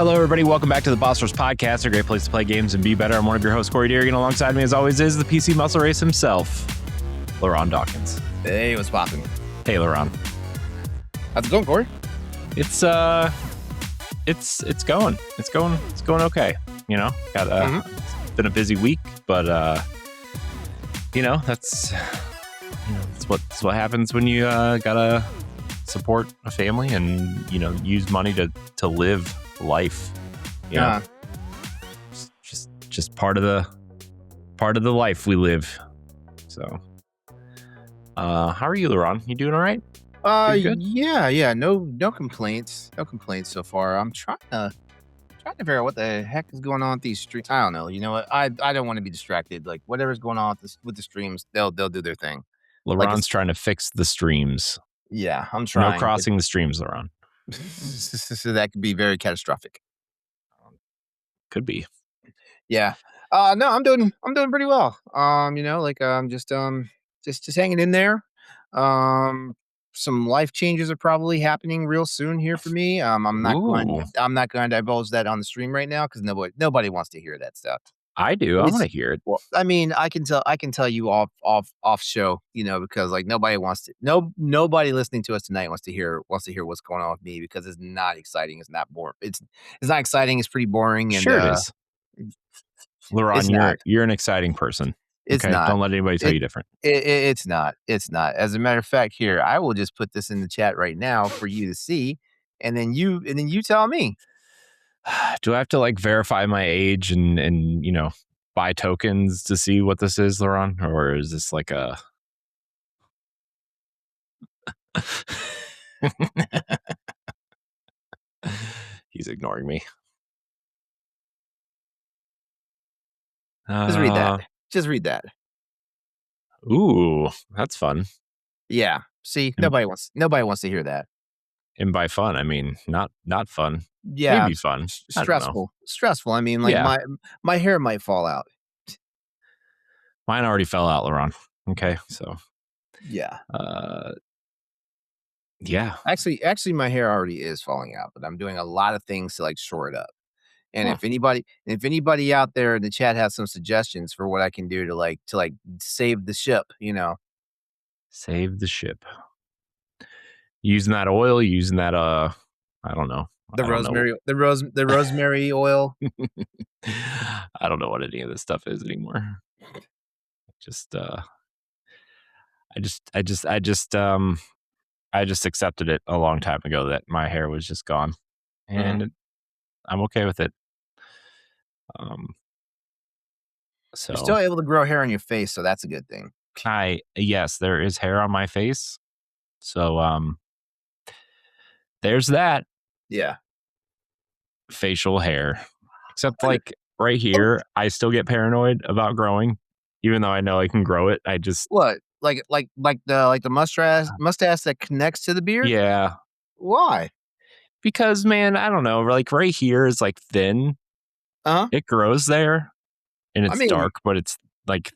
Hello, everybody. Welcome back to the Boss Rush Podcast, a great place to play games and be better. I'm one of your hosts, Corey Dirrig, and alongside me, as always, is the PC Muscle Race himself, LeRon Dawkins. Hey, what's popping? Hey, LeRon. How's it going, Corey? It's going okay. You know, it's been a busy week, but that's what happens when you gotta support a family and use money to live life. Just part of the life we live. So how are you, LeRon? You doing all right? Yeah, no complaints so far. I'm trying to figure out what the heck is going on with these streams. I don't know. You know what, I don't want to be distracted. Like, whatever's going on with the streams, they'll do their thing. LeRon's trying to fix the streams. Yeah, I'm trying. No crossing the streams, LeRon. So that could be very catastrophic. Could be. Yeah. No, I'm doing pretty well. Just hanging in there. Some life changes are probably happening real soon here for me. I'm not going to divulge that on the stream right now because nobody wants to hear that stuff. I do. I want to hear it. Well, I mean, I can tell you off show, because like nobody listening to us tonight wants to hear what's going on with me, because it's not exciting. It's not boring. It's not exciting. It's pretty boring. And, sure it is. LeRon, you're an exciting person. It's not. Don't let anybody tell you different. It's not. It's not. As a matter of fact, here, I will just put this in the chat right now for you to see, and then you tell me. Do I have to verify my age and buy tokens to see what this is, LeRon? Or is this like a He's ignoring me. Just read that. Ooh, that's fun. Yeah. See, nobody wants to hear that. And by fun, I mean not fun. Yeah, maybe fun. Stressful. I mean, my hair might fall out. Mine already fell out, LeRon. Okay, so yeah. Yeah. Actually, my hair already is falling out, but I'm doing a lot of things to shore it up. And if anybody out there in the chat has some suggestions for what I can do to save the ship, Save the ship. Using that oil, using that I don't know. The rosemary oil. I don't know what any of this stuff is anymore. I just accepted it a long time ago that my hair was just gone, and I'm okay with it. So you're still able to grow hair on your face, so that's a good thing. Yes, there is hair on my face, so there's that. Yeah, facial hair, except right here, I still get paranoid about growing, even though I know I can grow it. I just like the mustache that connects to the beard. Yeah. Why? Because, man, I don't know. Right here is thin. It grows there, and it's dark, but it's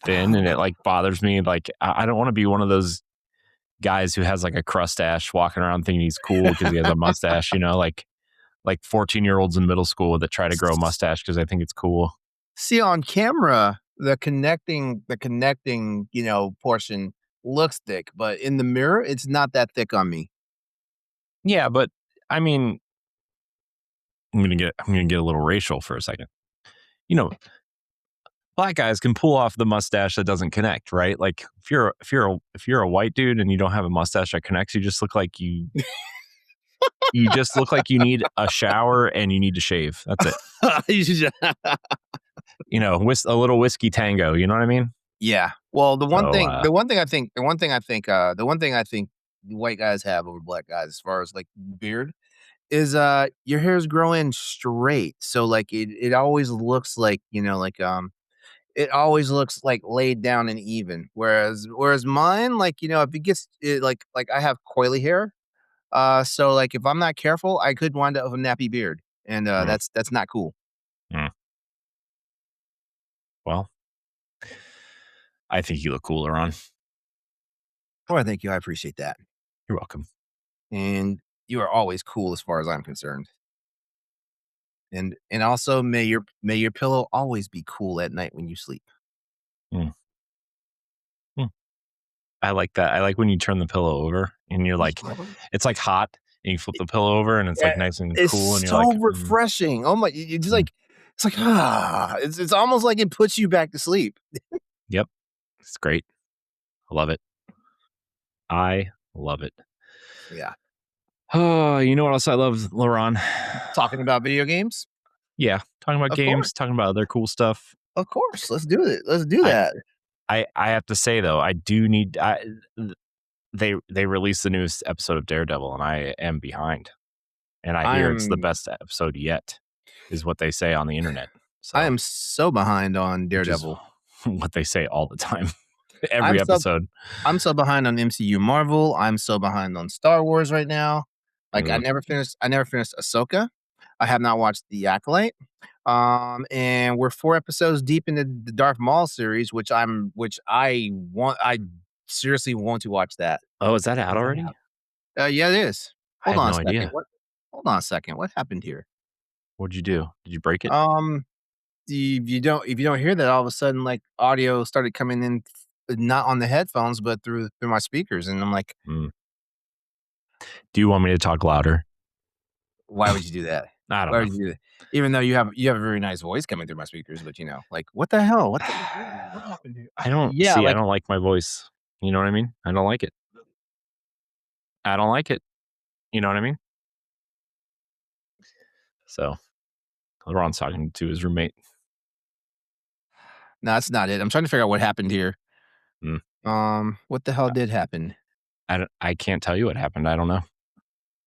thin, and it bothers me. I don't want to be one of those guys who has a crustache walking around thinking he's cool because he has a mustache. Like 14-year-olds in middle school that try to grow a mustache because I think it's cool. See, on camera, the connecting portion looks thick, but in the mirror, it's not that thick on me. Yeah, but I mean, I'm gonna get a little racial for a second. Black guys can pull off the mustache that doesn't connect, right? Like if you're a white dude and you don't have a mustache that connects, you just look like you just look like you need a shower and you need to shave. That's it. A little whiskey tango. You know what I mean? Yeah. Well, the one thing I think white guys have over black guys as far as beard is your hair's growing straight. So it always looks it always looks laid down and even. Whereas mine, if it gets I have coily hair. So if I'm not careful, I could wind up with a nappy beard, and that's not cool. Well, I think you look cooler on. Oh, thank you. I appreciate that. You're welcome. And you are always cool as far as I'm concerned. And also may your pillow always be cool at night when you sleep. I like that. I like when you turn the pillow over and you're like, it's like hot, and you flip the pillow over and it's like nice and cool, and you're like, refreshing. Oh my, you just like, it's like, it's almost like it puts you back to sleep. Yep. It's great. I love it. I love it. Yeah. Oh, you know what else I love, LeRon? Talking about video games? Yeah. Talking about games, talking about other cool stuff. Of course. Let's do it. Let's do that. I have to say though, I do need they released the newest episode of Daredevil and I am behind. And I hear it's the best episode yet, is what they say on the internet. So I am so behind on Daredevil. What they say all the time. Every episode. I'm so behind on MCU Marvel. I'm so behind on Star Wars right now. Like I never finished Ahsoka. I have not watched The Acolyte. And we're 4 episodes deep into the Darth Maul series, which I seriously want to watch that. Oh, is that out already? Yeah, it is. Hold on a second. Idea. Hold on a second. What happened here? What'd you do? Did you break it? If you don't hear that, all of a sudden, like audio started coming in, not on the headphones, but through my speakers, and I'm like, do you want me to talk louder? Why would you do that? I don't know. Would you do that? Even though you have a very nice voice coming through my speakers, but like, what the hell? What happened here? I don't. Yeah, I don't like my voice. You know what I mean? I don't like it. I don't like it. You know what I mean? So, LeRon's talking to his roommate. No, that's not it. I'm trying to figure out what happened here. What the hell did happen? I can't tell you what happened. I don't know.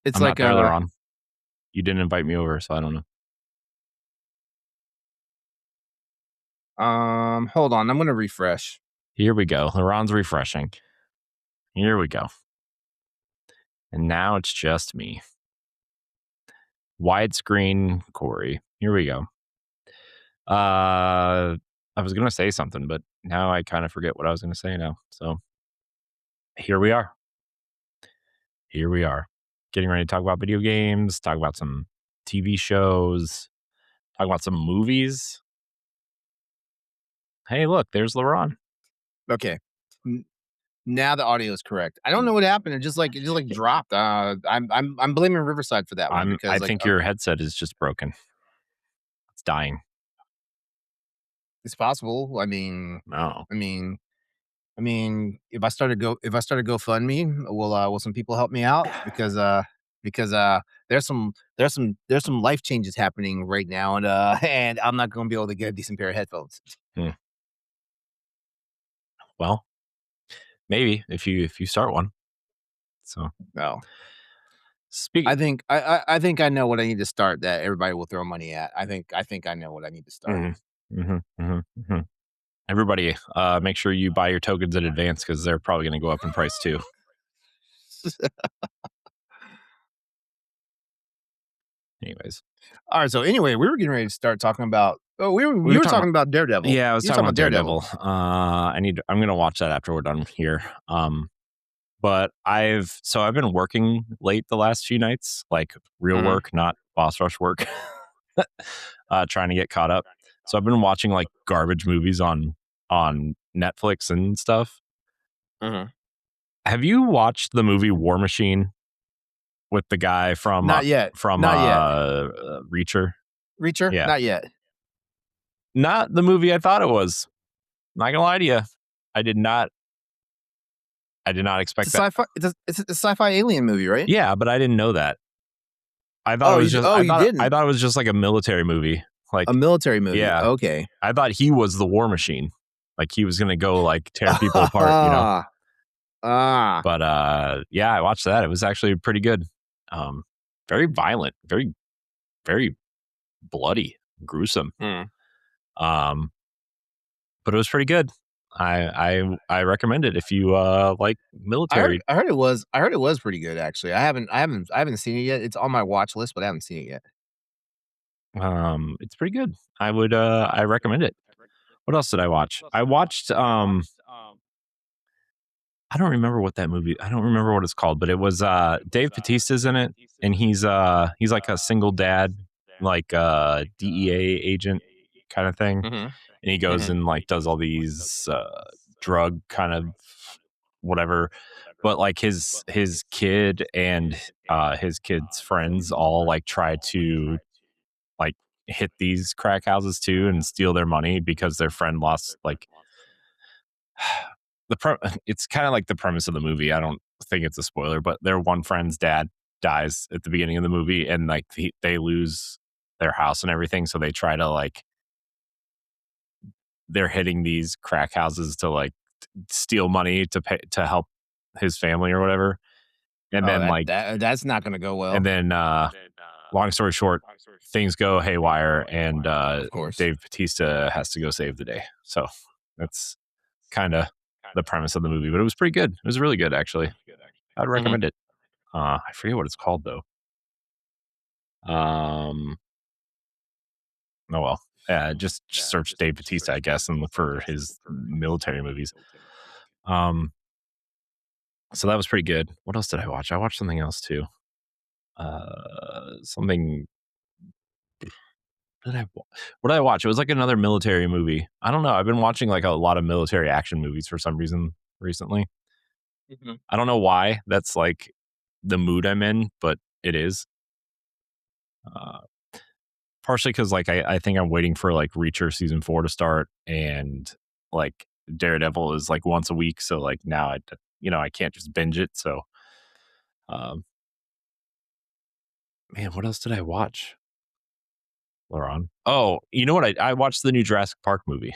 It's I'm like not there, LeRon. You didn't invite me over, so I don't know. Hold on. I'm going to refresh. Here we go. LeRon's refreshing. Here we go. And now it's just me. Widescreen Corey. Here we go. I was going to say something, but now I kind of forget what I was going to say now. So here we are. Here we are. Getting ready to talk about video games, talk about some TV shows, talk about some movies. Hey, look, there's LeRon. Okay. Now the audio is correct. I don't know what happened. It just dropped. I'm blaming Riverside for that one because I think your headset is just broken. It's dying. It's possible. I mean, no. I mean, if I started GoFundMe, will some people help me out? Because there's some life changes happening right now, and I'm not going to be able to get a decent pair of headphones. Well, maybe if you start one. So no. I think I know what I need to start that everybody will throw money at. I think I know what I need to start. Everybody, make sure you buy your tokens in advance because they're probably going to go up in price too. Anyways. All right. So anyway, we were getting ready to start talking about. Oh, we were talking about Daredevil. Yeah, I was talking about Daredevil. I'm going to watch that after we're done here. But I've been working late the last few nights, like real work, not boss rush work, trying to get caught up. So I've been watching like garbage movies on Netflix and stuff. Have you watched the movie War Machine with the guy from Not yet. Reacher? Reacher? Yeah. Not yet. Not the movie I thought it was. Not gonna lie to you. I did not expect that. It's a sci-fi alien movie, right? Yeah, but I didn't know that. I thought it was just. I thought it was just like a military movie, like a military movie. Yeah. Okay. I thought he was the War Machine, like he was gonna go like tear people apart, you know. But yeah, I watched that. It was actually pretty good. Very violent, very, very bloody, gruesome. But it was pretty good. I recommend it if you like military. I heard it was pretty good actually. I haven't seen it yet. It's on my watch list, but I haven't seen it yet. It's pretty good. I recommend it. What else did I watch? I watched I don't remember what that movie. I don't remember what it's called, but it was Dave Bautista's in it, and he's like a single dad, like DEA agent kind of thing, and he goes and like does all these drug kind of whatever, but like his kid and his kid's friends all like try to like hit these crack houses too and steal their money because their friend lost like it's kind of like the premise of the movie. I don't think it's a spoiler, but their one friend's dad dies at the beginning of the movie, and like they lose their house and everything, so they try to like they're hitting these crack houses to like steal money to pay to help his family or whatever. And then that's not going to go well. And then long story short, things go haywire, and of course Dave Bautista has to go save the day. So that's kind of the premise of the movie, but it was pretty good. It was really good, actually. I'd recommend it. I forget what it's called though. Oh well, just search Dave Bautista, I guess, and look for his military movies. So that was pretty good. What else did I watch? I watched something else too. Something. What did I watch? It was like another military movie. I don't know. I've been watching like a lot of military action movies for some reason recently. I don't know why. That's like the mood I'm in, but it is. Partially because like I think I'm waiting for like Reacher season 4 to start, and like Daredevil is like once a week, so like now I can't just binge it. So, man, what else did I watch? LeRon. Oh, you know what? I watched the new Jurassic Park movie,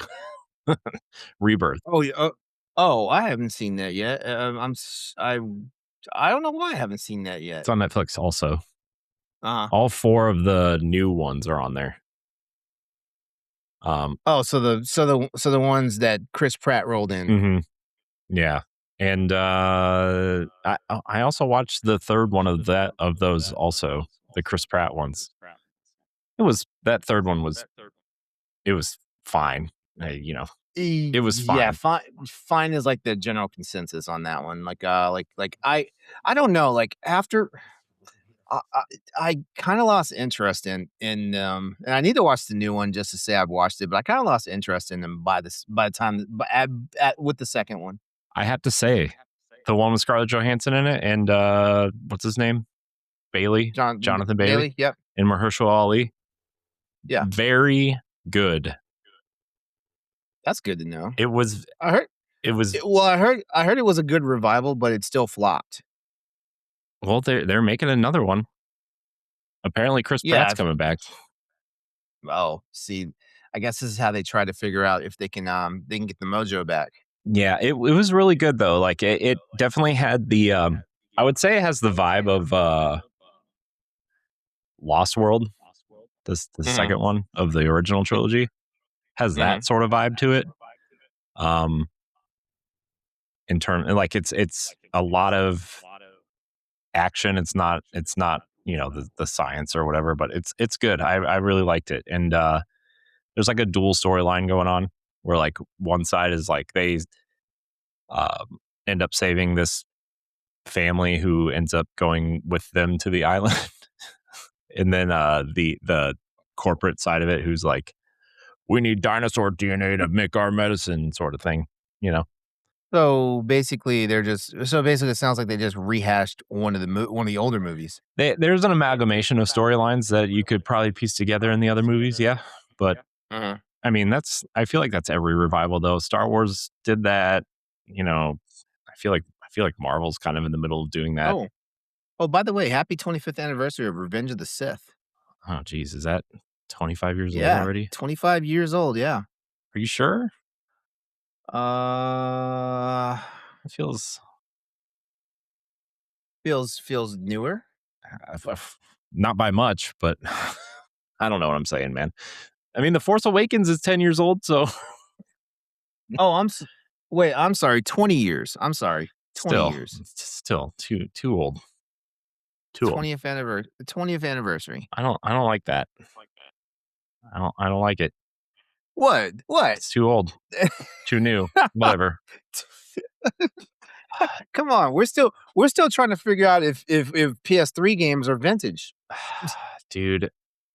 Rebirth. Oh yeah. Oh, I haven't seen that yet. I don't know why I haven't seen that yet. It's on Netflix also. All 4 of the new ones are on there. So the ones that Chris Pratt rolled in. Mm-hmm. Yeah. And I also watched the third one of those also, the Chris Pratt ones. That third one was fine. It was fine. Yeah, fine is like the general consensus on that one. Like I don't know. Like after I kind of lost interest in and I need to watch the new one just to say I've watched it, but I kind of lost interest in them by the time with the second one. I have to say, the one with Scarlett Johansson in it and what's his name? Jonathan Bailey. Yep. And Mahershala Ali. Yeah. Very good. That's good to know. It was. I heard it was a good revival, but it still flopped. Well, they're making another one. Apparently, Chris Pratt's coming back. Oh, see, I guess this is how they try to figure out if they can get the mojo back. Yeah, it was really good though. Like it definitely had the. I would say it has the vibe of Lost World, the second one of the original trilogy, has that sort of vibe to it. In terms, like it's a lot of action. It's not the science or whatever, but it's good. I really liked it, and there's like a dual storyline going on where like one side is like they end up saving this family who ends up going with them to the island, and then the corporate side of it who's like, we need dinosaur DNA to make our medicine, sort of thing, So basically, it sounds like they just rehashed one of the older movies. There's an amalgamation of storylines that you could probably piece together in the other movies, yeah. But I mean, I feel like that's every revival though. Star Wars did that, I feel like Marvel's kind of in the middle of doing that. Oh, by the way, happy 25th anniversary of Revenge of the Sith. Oh, geez, is that 25 years old already? 25 years old, yeah. Are you sure? It feels newer. Not by much, but I don't know what I'm saying, man. I mean, The Force Awakens is 10 years old, so. Oh, I'm sorry, 20 years. I'm sorry, 20 years. Still too old. 20th anniversary. I don't like that. I don't like it. What? It's too old. Too new. Whatever. Come on, we're still trying to figure out if PS3 games are vintage. Dude,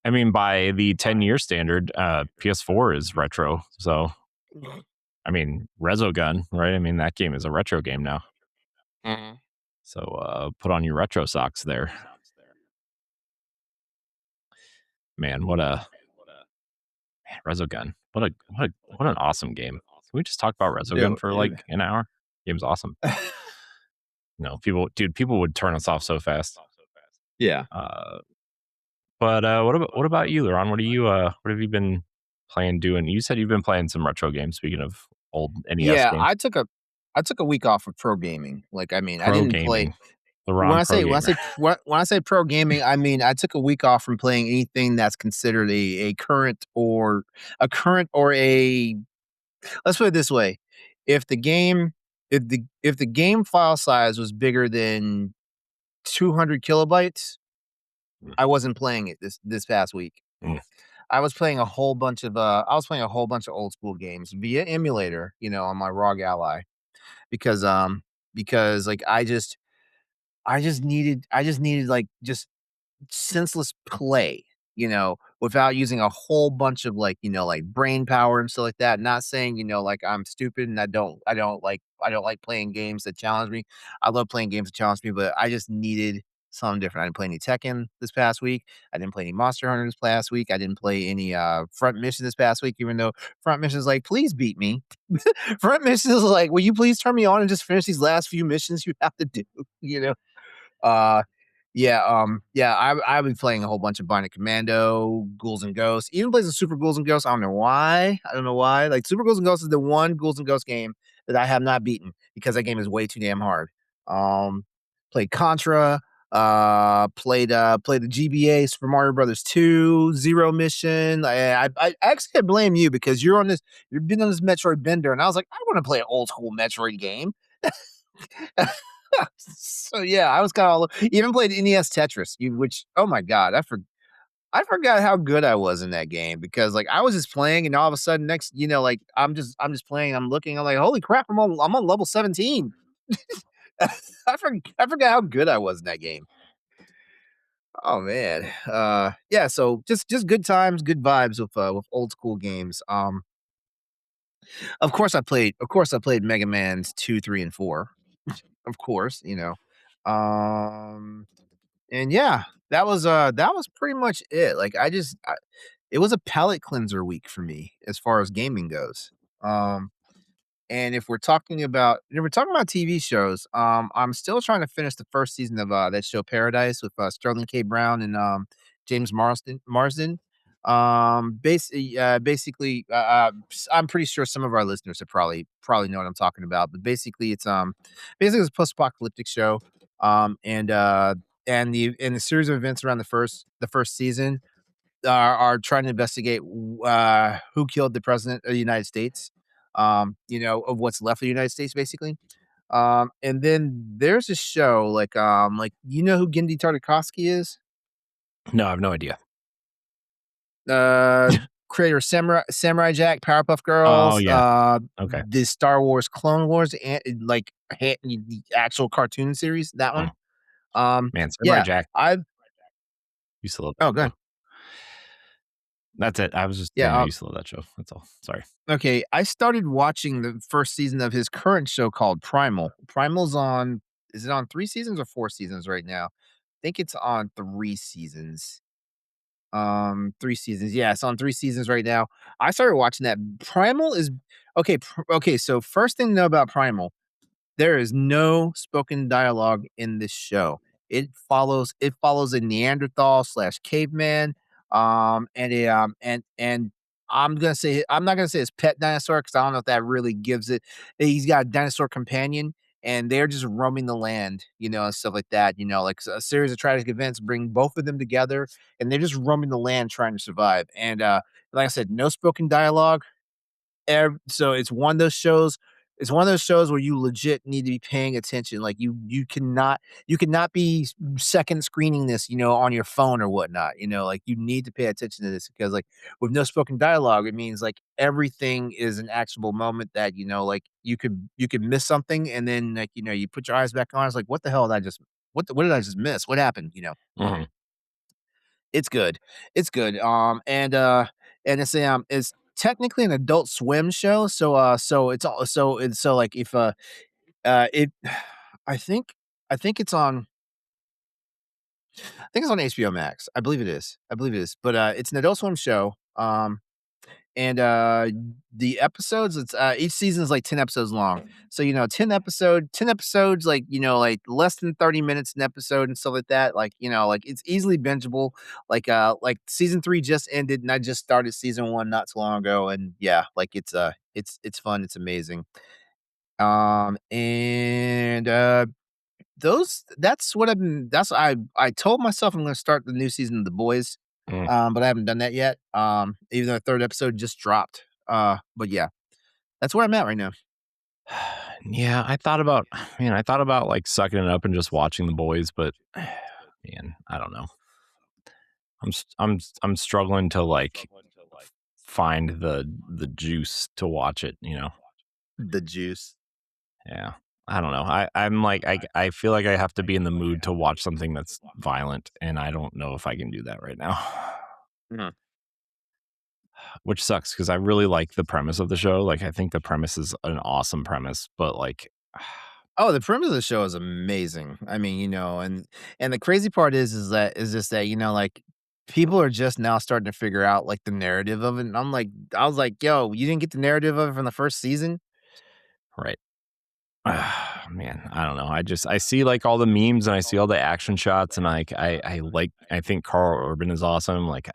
I mean, by the 10-year standard, PS4 is retro. So, I mean, Resogun, right? I mean, that game is a retro game now. Mm-hmm. So, put on your retro socks there. Man, what a Resogun. What an awesome game. Can we just talk about Resogun for like an hour? Game's awesome. No, people would turn us off so fast. Yeah. But what about you, LeRon? What have you been doing? You said you've been playing some retro games. Speaking of old NES Yeah, games, I took a week off of pro gaming. Like, I mean, I pro didn't play gaming, LeRon pro gamer. when I say pro gaming, I mean I took a week off from playing anything that's considered a current or a let's put it this way. If the game if the game file size was bigger than 200 kilobytes, I wasn't playing it this past week. Mm. I was playing a whole bunch of old school games via emulator, on my ROG Ally because like I just needed like just senseless play, without using a whole bunch of like, like brain power and stuff like that. Not saying, like I'm stupid and I don't like playing games that challenge me. I love playing games that challenge me, but I just needed something different. I didn't play any Tekken this past week. I didn't play any Monster Hunter this past week. I didn't play any front mission this past week, even though front mission is like, please beat me. Front mission is like, will you please turn me on and just finish these last few missions you have to do, Uh, yeah, I've been playing a whole bunch of Bionic Commando, Ghouls and Ghosts, even plays some Super Ghouls and Ghosts. I don't know why. I don't know why. Like Super Ghouls and Ghosts is the one Ghouls and Ghosts game that I have not beaten because that game is way too damn hard. Played Contra, played the GBA Super Mario Brothers 2, Zero Mission. I actually blame you because you've been on this Metroid bender, and I was like, I want to play an old school Metroid game. So yeah, I was kind of all even played NES Tetris, which oh my god, I forgot how good I was in that game because like I was just playing and all of a sudden next, like I'm just playing, I'm looking, I'm like, holy crap, I'm on level 17. I forgot how good I was in that game. Oh man. Yeah, so just good times, good vibes with old school games. Of course I played Mega Man's 2, 3, and 4. Of course, Um And yeah, that was pretty much it. Like it was a palate cleanser week for me as far as gaming goes. Um and if we're talking about TV shows, I'm still trying to finish the first season of that show Paradise with Sterling K. Brown and James Marsden. Basically, I'm pretty sure some of our listeners have probably know what I'm talking about. But basically it's a post-apocalyptic show. And the series of events around the first season are trying to investigate who killed the president of the United States. Of what's left of the United States, basically. And then there's a show like you know who Genndy Tartakovsky is? No, I have no idea. Creator of Samurai Jack, Powerpuff Oh Girls, yeah. Okay. the Star Wars Clone Wars, and like the actual cartoon series, that one. Man, Samurai Yeah, Jack I've used to love oh, that good. show. That's it. I was just saying Yeah, I used to love that show. That's all. Sorry. okay, I started watching the first season of his current show called Primal. Primal's on is it on 3 seasons or 4 seasons right now? I think it's on 3 seasons. 3 seasons. Yeah, it's on 3 seasons right now. I started watching that. Primal is okay, so first thing to know about Primal, there is no spoken dialogue in this show. It follows a Neanderthal slash caveman, and a and I'm not gonna say his pet dinosaur because I don't know if that really gives it. He's got a dinosaur companion, and they're just roaming the land, and stuff like that. Like a series of tragic events bring both of them together, and they're just roaming the land trying to survive. And like I said, no spoken dialogue. So it's one of those shows. It's one of those shows where you legit need to be paying attention. Like you cannot be second screening this, on your phone or whatnot. Like you need to pay attention to this because like with no spoken dialogue, it means like everything is an actionable moment that like you could miss something and then like you put your eyes back on. It's like what the hell did I just what did I just miss? What happened? Mhm. It's good. It's good. And it's technically an Adult Swim show. So it's all so like if it, I think I think it's on I think it's on HBO Max. I believe it is. I believe it is. But it's an Adult Swim show. And the episodes, it's each season is like 10 episodes long. So 10 episodes, like like less than 30 minutes an episode and stuff like that. Like like it's easily bingeable. Like season 3 just ended, and I just started season 1 not too long ago. And yeah, like it's fun. It's amazing. And those that's what I've been that's I told myself I'm gonna start the new season of The Boys, Mm. but I haven't done that yet. Even though the 3rd episode just dropped. But yeah, that's where I'm at right now. Yeah, I thought about like sucking it up and just watching The Boys, but man, I don't know. I'm struggling to like find the juice to watch it, The juice. Yeah. I don't know. I'm like I feel like I have to be in the mood to watch something that's violent, and I don't know if I can do that right now. Mhm. Which sucks because I really like the premise of the show. Like I think the premise is an awesome premise, but like Oh, the premise of the show is amazing. I mean, and the crazy part is just that, like people are just now starting to figure out like the narrative of it. And I was like, yo, you didn't get the narrative of it from the first season? right. Man, I don't know. I see like all the memes and I see all the action shots and I think Carl Urban is awesome. Like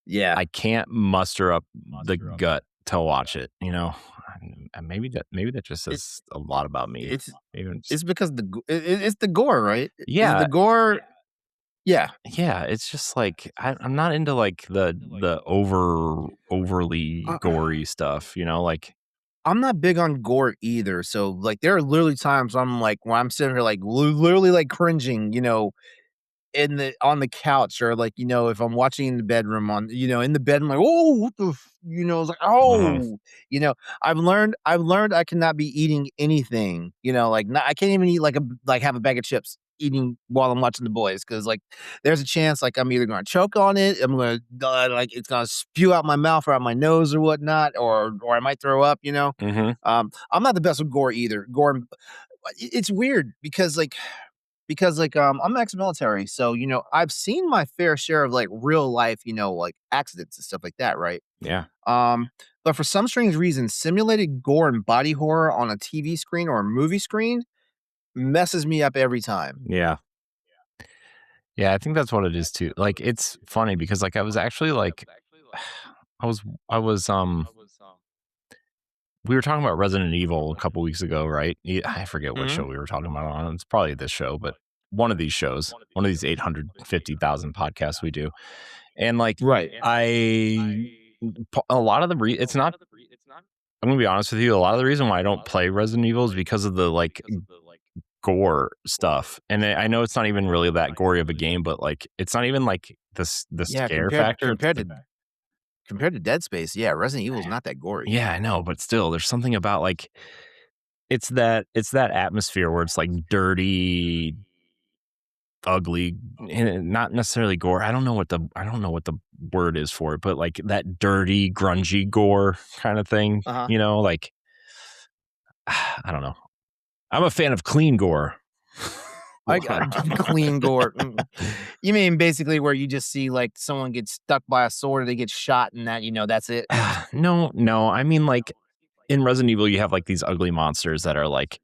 Yeah. I can't muster up the gut to watch it, And maybe that just It, says a lot about me. it's Maybe I'm just it's because it's the gore, right? Is Yeah, the gore? Yeah. yeah, it's just like I'm not into like the overly Uh, gory stuff, like I'm not big on gore either. So like there are literally times I'm like when I'm sitting here like literally like cringing, in the on the couch or like, if I'm watching in the bedroom in the bed, I'm like, "Oh, what the f," it's like, mhm, "Oh," you know, I've learned I cannot be eating anything, like not I can't even eat like have a bag of chips eating while I'm watching The Boys because like there's a chance like I'm either gonna choke on it, I'm gonna like it's gonna spew out my mouth or out my nose or whatnot, or I might throw up. mhm, I'm not the best with gore either. It's weird because I'm ex-military, so I've seen my fair share of like real life, like accidents and stuff like that, right? yeah, Um, but for some strange reason, simulated gore and body horror on a TV screen or a movie screen messes me up every time. yeah. Yeah, I think that's what it is too. Like it's funny because like I was actually like I was I was we were talking about Resident Evil a couple weeks ago, right? I forget what Mhm. show we were talking about on. It's probably this show, but one of these shows, one of these 850,000 podcasts we do. And like Right. a lot of it's not I'm gonna be honest with you, a lot of the reason why I don't play Resident Evil is because of the like gore stuff. And I know it's not even really that gory of a game, but like it's not even like the Yeah, scare compared factor. It's compared the to compared to Dead Space, yeah, Resident Evil is not that gory. Yeah, I know, but still there's something about like it's that atmosphere where it's like dirty, ugly, and not necessarily gore. I don't know what the word is for it, but like that dirty, grungy gore kind of thing, Uh-huh. like I don't know. I'm a fan of clean gore. I got clean gore. You mean basically where you just see like someone gets stuck by a sword or they get shot and that's it? No. I mean, like in Resident Evil, you have like these ugly monsters that are like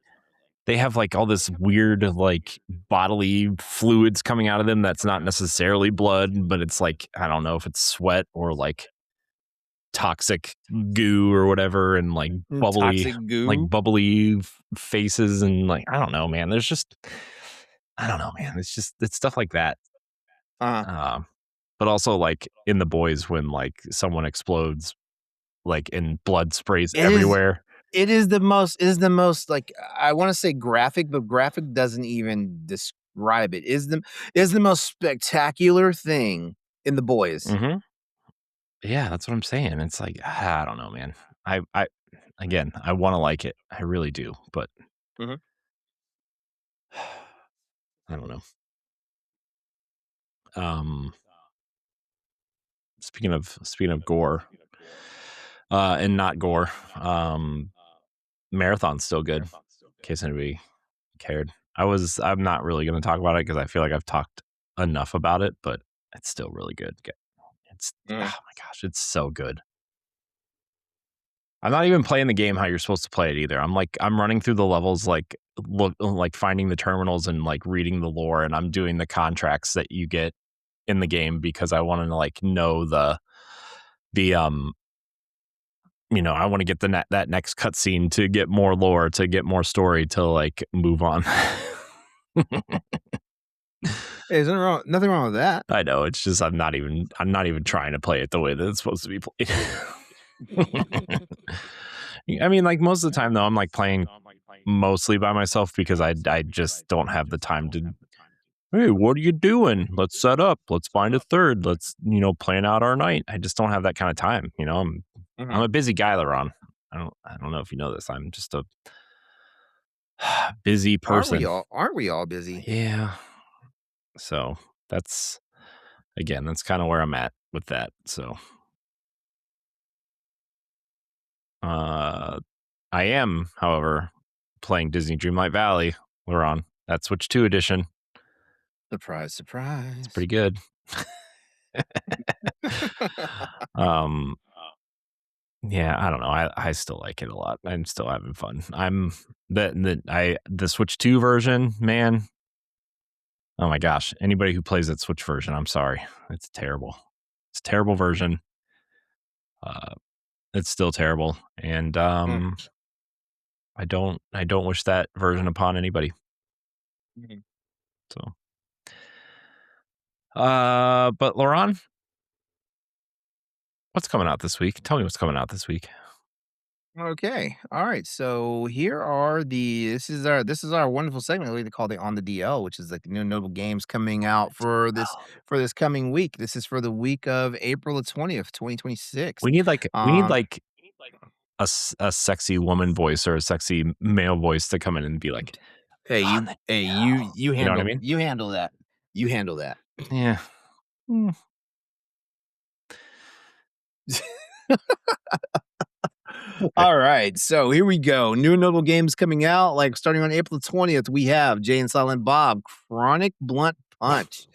they have like all this weird like bodily fluids coming out of them that's not necessarily blood, but it's like I don't know if it's sweat or like toxic goo or whatever, and Toxic goo? bubbly faces, and like I don't know, man. There's just I don't know, man. It's stuff like that. Uh-huh. Um, but also like in The Boys when like someone explodes, like and blood sprays It is everywhere. it is the most like I want to say graphic, but graphic doesn't even describe it. Is the most spectacular thing in The Boys. Hmm. Yeah, that's what I'm saying. It's like I don't know, man. I again, I want to like it. I really do, but Mhm. I don't know. Speaking of gore, and not gore, Marathon's still good. In case anybody cared, I'm not really going to talk about it because I feel like I've talked enough about it, but it's still really good. It's oh my gosh, it's so good. I'm not even playing the game how you're supposed to play it either. I'm running through the levels, like finding the terminals and like reading the lore, and I'm doing the contracts that you get in the game because I want to like know the I want to get that next cutscene to get more lore, to get more story, to like move on. Hey, there's nothing wrong with that. I know, it's just I'm not even trying to play it the way that it's supposed to be played. I mean, like most of the time though, I'm like playing mostly by myself because I just don't have the time to. Hey, what are you doing? Let's set up. Let's find a third. Let's plan out our night. I just don't have that kind of time. I'm a busy guy, LeRon. I don't know if you know this. I'm just a busy person. Aren't we all busy? Yeah. So that's kind of where I'm at with that. So I am, however, playing Disney Dreamlight Valley, LeRon. That Switch 2 edition. Surprise, surprise. It's pretty good. Yeah, I don't know. I still like it a lot. I'm still having fun. The Switch 2 version, man. Oh my gosh. Anybody who plays that Switch version, I'm sorry. It's terrible. It's a terrible version. It's still terrible. And I don't wish that version upon anybody. So but LeRon, what's coming out this week? Tell me what's coming out this week. Okay. All right. So here are this is our wonderful segment we like to call the On the DL, which is like the new notable games coming out for this coming week. This is for the week of April 20th, 2026. We need a sexy woman voice or a sexy male voice to come in and be like, "Hey, you handle you know what I mean? You handle that. You handle that." Yeah. All right, so here we go. New notable games coming out, like starting on April 20th. We have Jay and Silent Bob: Chronic Blunt Punch.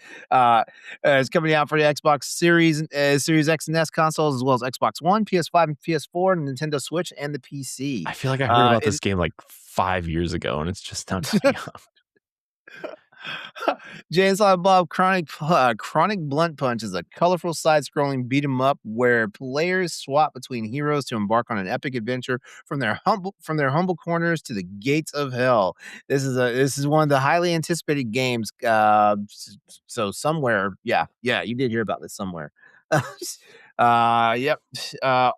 It's coming out for the Xbox Series X and S consoles, as well as Xbox One, PS5, and PS4, and Nintendo Switch, and the PC. I feel like I heard about this game like 5 years ago, and it's just now coming out. Jay and Silent Bob Chronic Blunt Punch is a colorful side-scrolling beat-em-up where players swap between heroes to embark on an epic adventure from their humble corners to the gates of hell. This is one of the highly anticipated games. So somewhere, yeah, you did hear about this somewhere. Yep.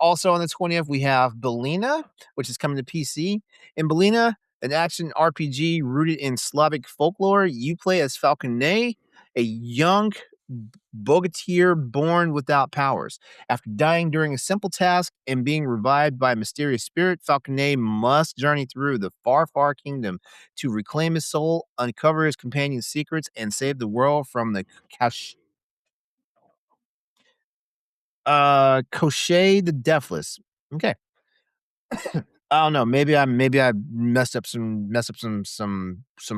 Also on the 20th, we have Belina, which is coming to PC. In Belina, an action RPG rooted in Slavic folklore, you play as Falconet, a young bogatir born without powers. After dying during a simple task and being revived by a mysterious spirit, Falconet must journey through the far, far kingdom to reclaim his soul, uncover his companion's secrets, and save the world from the Cochet the Deathless. Okay. I don't know. Maybe I messed up some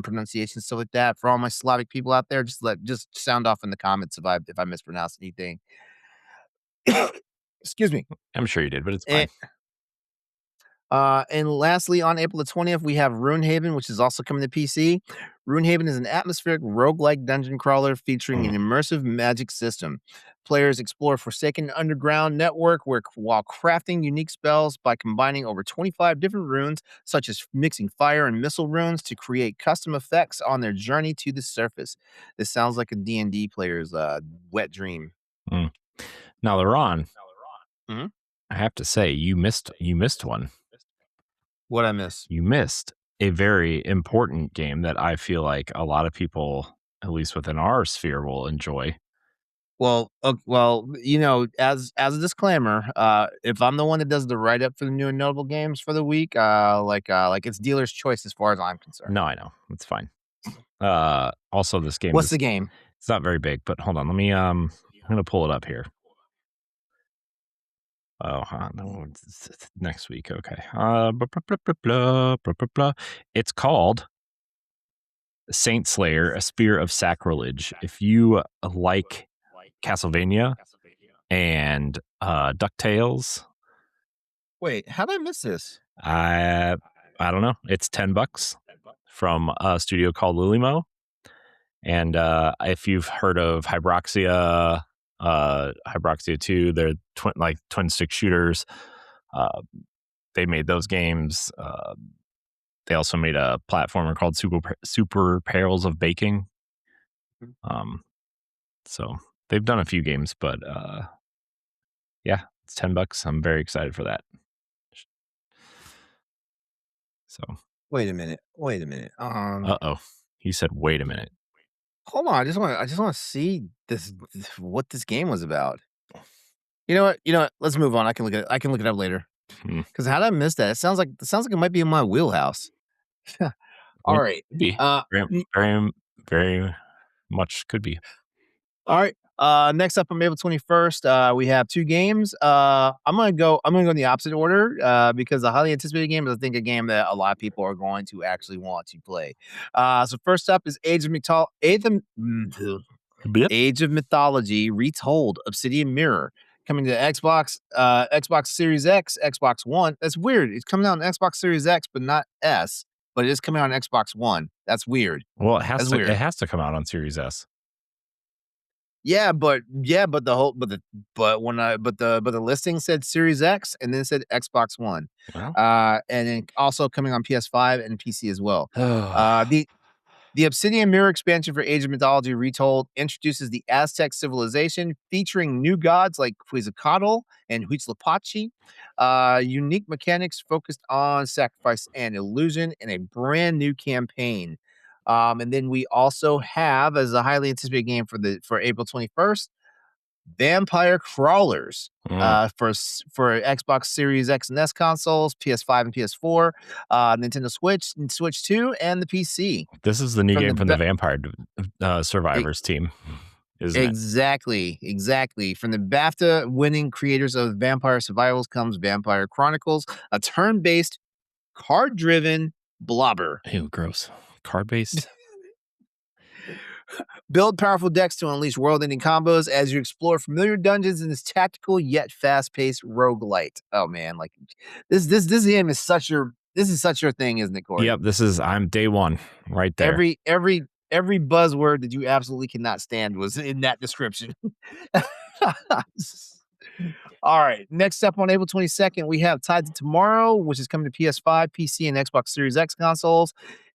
pronunciation, stuff like that. For all my Slavic people out there, just sound off in the comments if I mispronounce anything. Excuse me. I'm sure you did, but it's fine. And lastly, on April 20th, we have Runehaven, which is also coming to PC. Runehaven is an atmospheric roguelike dungeon crawler featuring an immersive magic system. Players explore forsaken underground network while crafting unique spells by combining over 25 different runes, such as mixing fire and missile runes to create custom effects on their journey to the surface. This sounds like a D&D player's wet dream. Now, LeRon, I have to say, you missed one. What I miss? You missed a very important game that I feel like a lot of people, at least within our sphere, will enjoy. Well, as a disclaimer, if I'm the one that does the write up for the new and notable games for the week, it's dealer's choice as far as I'm concerned. No, I know, it's fine. Also, this game. What's the game? It's not very big, but hold on. Let me I'm gonna pull it up here. Oh, no, it's next week. Okay. It's called Saint Slayer: A Spear of Sacrilege. If you like Castlevania and DuckTales, wait, how did I miss this? I don't know. It's $10 from a studio called Lilimo. And if you've heard of Hyroxia 2, they're twin stick shooters. They made those games. They also made a platformer called Super Perils of Baking. So they've done a few games, but yeah, it's $10. I'm very excited for that. So wait a minute. Uh-oh. He said, wait a minute. Hold on. I just want to see what this game was about. You know what? Let's move on. I can look it up later. Because how did I miss that? It sounds like it might be in my wheelhouse. All right. Could be. Very, very much could be. All right. Next up on April 21st, we have 2 games. I'm gonna go in the opposite order because the highly anticipated game is, I think, a game that a lot of people are going to actually want to play. So first up is Age of Mythology Retold: Obsidian Mirror, coming to Xbox, Xbox Series X, Xbox One. That's weird. It's coming out on Xbox Series X, but not S. But it is coming out on Xbox One. That's weird. Well, it has to come out on Series S. Yeah, but the listing said Series X and then it said Xbox One. Well. And then also coming on PS5 and PC as well. The Obsidian Mirror expansion for Age of Mythology Retold introduces the Aztec civilization, featuring new gods like Quetzalcoatl and Huitzilopochtli, unique mechanics focused on sacrifice and illusion, and a brand new campaign. And then we also have, as a highly anticipated game for April 21st, Vampire Crawlers for Xbox Series X and S consoles, PS5 and PS4, Nintendo Switch, and Switch 2, and the PC. This is the new game from the Vampire Survivors team, isn't it? Exactly. From the BAFTA-winning creators of Vampire Survivals comes Vampire Chronicles, a turn-based, card-driven blobber. Ew, gross. Card-based? Build powerful decks to unleash world-ending combos as you explore familiar dungeons in this tactical yet fast-paced roguelite. Oh man, like this game is such your thing, isn't it, Corey? Yep, I'm day one right there. Every buzzword that you absolutely cannot stand was in that description. All right. Next up on April 22nd, we have Tides of Tomorrow, which is coming to PS5, PC, and Xbox Series X consoles.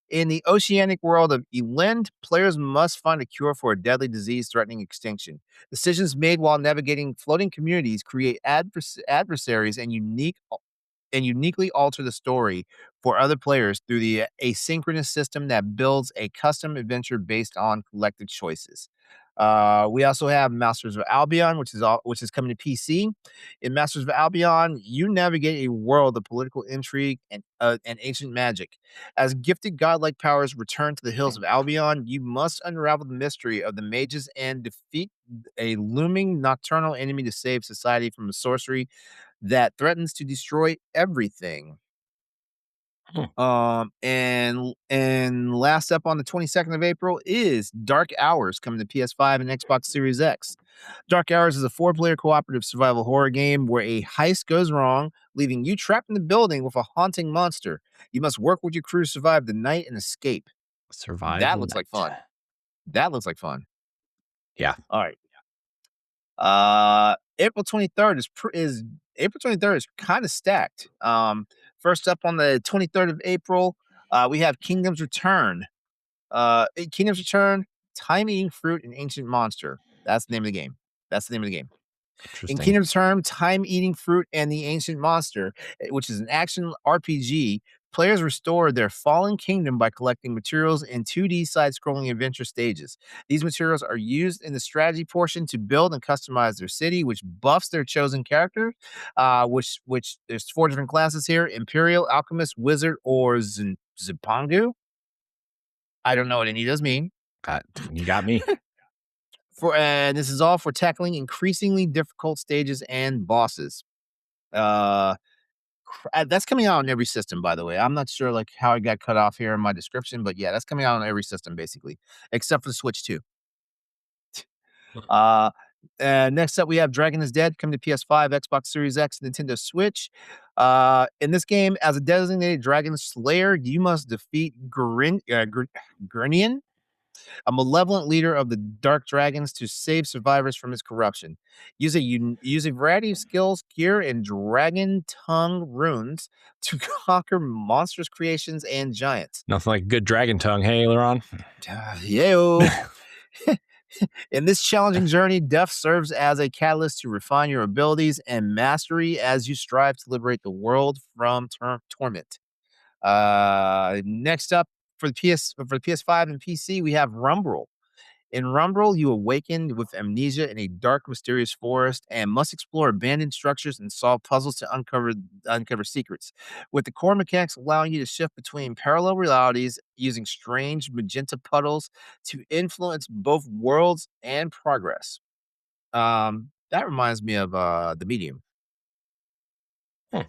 In the oceanic world of Elend, players must find a cure for a deadly disease threatening extinction. Decisions made while navigating floating communities create adversaries and uniquely alter the story for other players through the asynchronous system that builds a custom adventure based on collective choices. We also have Masters of Albion, which is coming to PC. In Masters of Albion, you navigate a world of political intrigue and ancient magic. As gifted godlike powers return to the hills of Albion, you must unravel the mystery of the mages and defeat a looming nocturnal enemy to save society from a sorcery that threatens to destroy everything. And last up on the 22nd of April is Dark Hours, coming to PS5 and Xbox Series X. Dark Hours is a 4-player cooperative survival horror game where a heist goes wrong, leaving you trapped in the building with a haunting monster. You must work with your crew to survive the night and escape. That looks like fun. Yeah. All right. April 23rd is kind of stacked. First up on the 23rd of April, we have Kingdom's Return. Kingdom's Return, Time Eating Fruit, and Ancient Monster. That's the name of the game. In Kingdom's Return, Time Eating Fruit, and the Ancient Monster, which is an action RPG, players restore their fallen kingdom by collecting materials in 2D side-scrolling adventure stages. These materials are used in the strategy portion to build and customize their city, which buffs their chosen character, which there's 4 different classes here: Imperial, Alchemist, Wizard, or Zipangu. I don't know what any of those mean. You got me. And this is all for tackling increasingly difficult stages and bosses. That's coming out on every system, by the way. I'm not sure like how it got cut off here in my description, but yeah, that's coming out on every system basically, except for the Switch 2. Uh, Next up, we have Dragon is Dead coming to PS5, Xbox Series X, Nintendo Switch. In this game, as a designated dragon slayer, you must defeat Grinion, a malevolent leader of the Dark Dragons, to save survivors from his corruption. Use a variety of skills, gear, and dragon tongue runes to conquer monstrous creations and giants. Nothing like good dragon tongue, hey, LeRon? Yo. In this challenging journey, death serves as a catalyst to refine your abilities and mastery as you strive to liberate the world from torment. Next up for the PS5 and PC, we have Rumble. In Rumble, you awaken with amnesia in a dark, mysterious forest and must explore abandoned structures and solve puzzles to uncover secrets. With the core mechanics allowing you to shift between parallel realities using strange magenta puddles to influence both worlds and progress. That reminds me of the Medium. Hmm.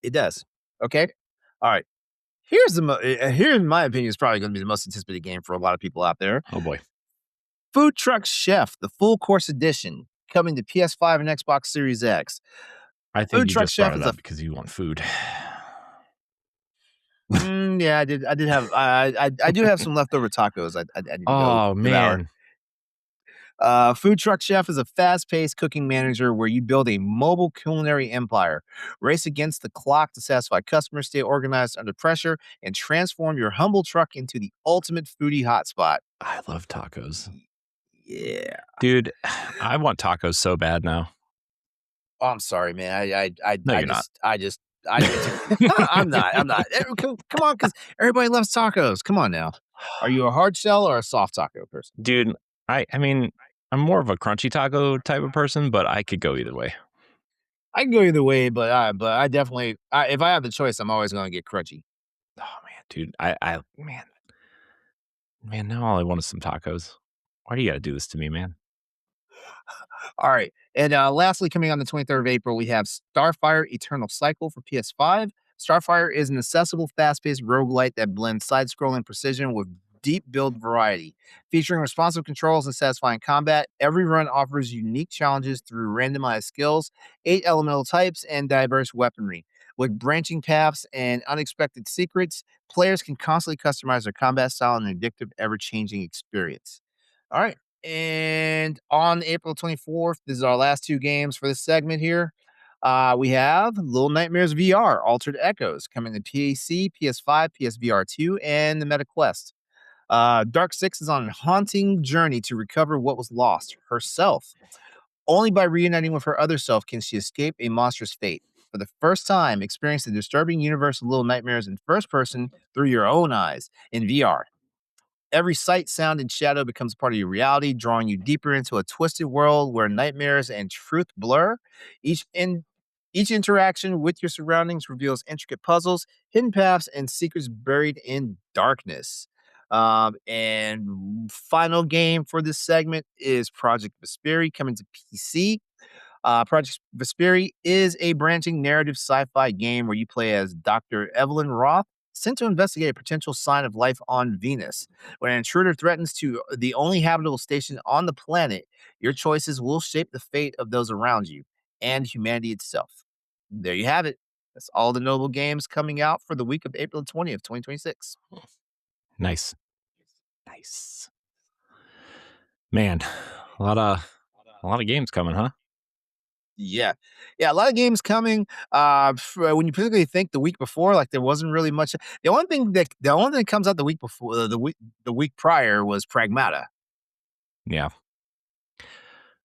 It does. Okay. All right. Here's here, in my opinion, is probably going to be the most anticipated game for a lot of people out there. Oh boy. Food Truck Chef, the full course edition, coming to PS5 and Xbox Series X. I think you just brought it up because you want food. Yeah, I did. I did have. I do have some leftover tacos. I need to go devour. Man. Food Truck Chef is a fast-paced cooking manager where you build a mobile culinary empire, race against the clock to satisfy customers, stay organized under pressure, and transform your humble truck into the ultimate foodie hotspot. I love tacos. Yeah, dude, I want tacos so bad now. Oh, I'm sorry, man. No, you're not. I'm not. Come on, because everybody loves tacos. Come on now. Are you a hard shell or a soft taco person? Dude, I mean, I'm more of a crunchy taco type of person, but I could go either way. I can go either way, but I definitely, if I have the choice, I'm always going to get crunchy. Oh man, dude, man, now all I want is some tacos. Why do you got to do this to me, man? All right. And lastly, coming on the 23rd of April, we have Starfire Eternal Cycle for PS5. Starfire is an accessible, fast-paced roguelite that blends side-scrolling precision with deep build variety. Featuring responsive controls and satisfying combat, every run offers unique challenges through randomized skills, 8 elemental types, and diverse weaponry. With branching paths and unexpected secrets, players can constantly customize their combat style in an addictive, ever-changing experience. All right. And on April 24th, this is our last two games for this segment here. We have Little Nightmares VR, Altered Echoes, coming to PC, PS5, PSVR 2, and the Meta Quest. Dark Six is on a haunting journey to recover what was lost, herself. Only by reuniting with her other self can she escape a monstrous fate. For the first time, experience the disturbing universe of Little Nightmares in first person through your own eyes in VR. Every sight, sound, and shadow becomes part of your reality, drawing you deeper into a twisted world where nightmares and truth blur. Each interaction with your surroundings reveals intricate puzzles, hidden paths, and secrets buried in darkness. And final game for this segment is Project Vesperi coming to PC. Project Vesperi is a branching narrative sci-fi game where you play as Dr. Evelyn Roth, sent to investigate a potential sign of life on Venus. When an intruder threatens to the only habitable station on the planet, your choices will shape the fate of those around you and humanity itself. There you have it. That's all the notable games coming out for the week of April 20th, 2026. Nice. Man, a lot of games coming, huh? Yeah. Yeah, a lot of games coming. When you particularly think the week before, like there wasn't really much. The only thing that comes out the week before the week prior was Pragmata. Yeah.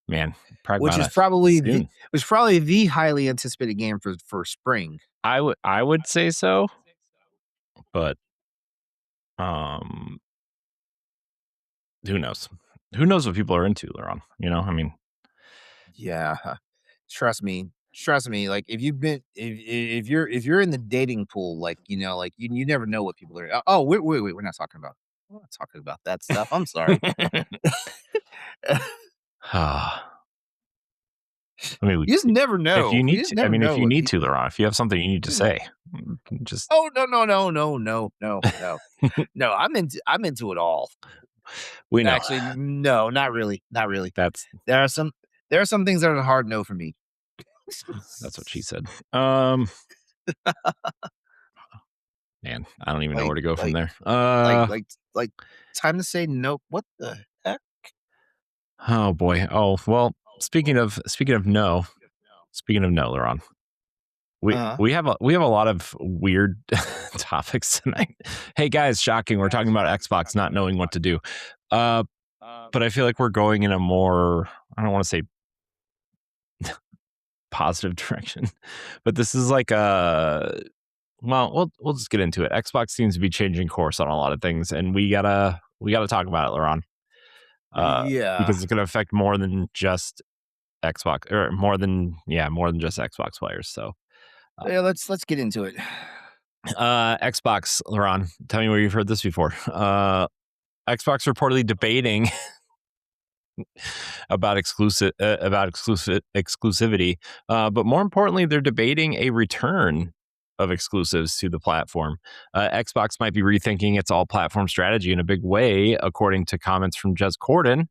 Man, Pragmata. Which is probably the highly anticipated game for spring. I would say so. But who knows? Who knows what people are into, LeRon? You know, I mean, yeah. Trust me. Like if you're in the dating pool, like you know, like you never know what people are. Oh, wait, we're not talking about. I'm not talking about that stuff. I'm sorry. I mean, you just never know. If you need to, I mean, if you need people... to, LeRon, if you have something you need to say, just. Oh, no. No, I'm into it all. We know. Actually, no, not really. Not really. That's there are some things that are a hard no for me. That's what she said. Man, I don't even know where to go from there. Like time to say no. What the heck? Oh boy. Oh, well, speaking of no, LeRon. We have a lot of weird topics tonight. Hey guys, shocking. We're talking about Xbox not knowing what to do. But I feel like we're going in a more, I don't want to say positive direction, but this is like well, we'll just get into it. Xbox seems to be changing course on a lot of things, and we gotta talk about it, LeRon. Because it's gonna affect more than just Xbox, or more than just Xbox players. So yeah, let's get into it. Xbox, LeRon, tell me where you've heard this before. Xbox reportedly debating about exclusivity, but more importantly, they're debating a return of exclusives to the platform. Xbox might be rethinking its all-platform strategy in a big way, according to comments from Jez Corden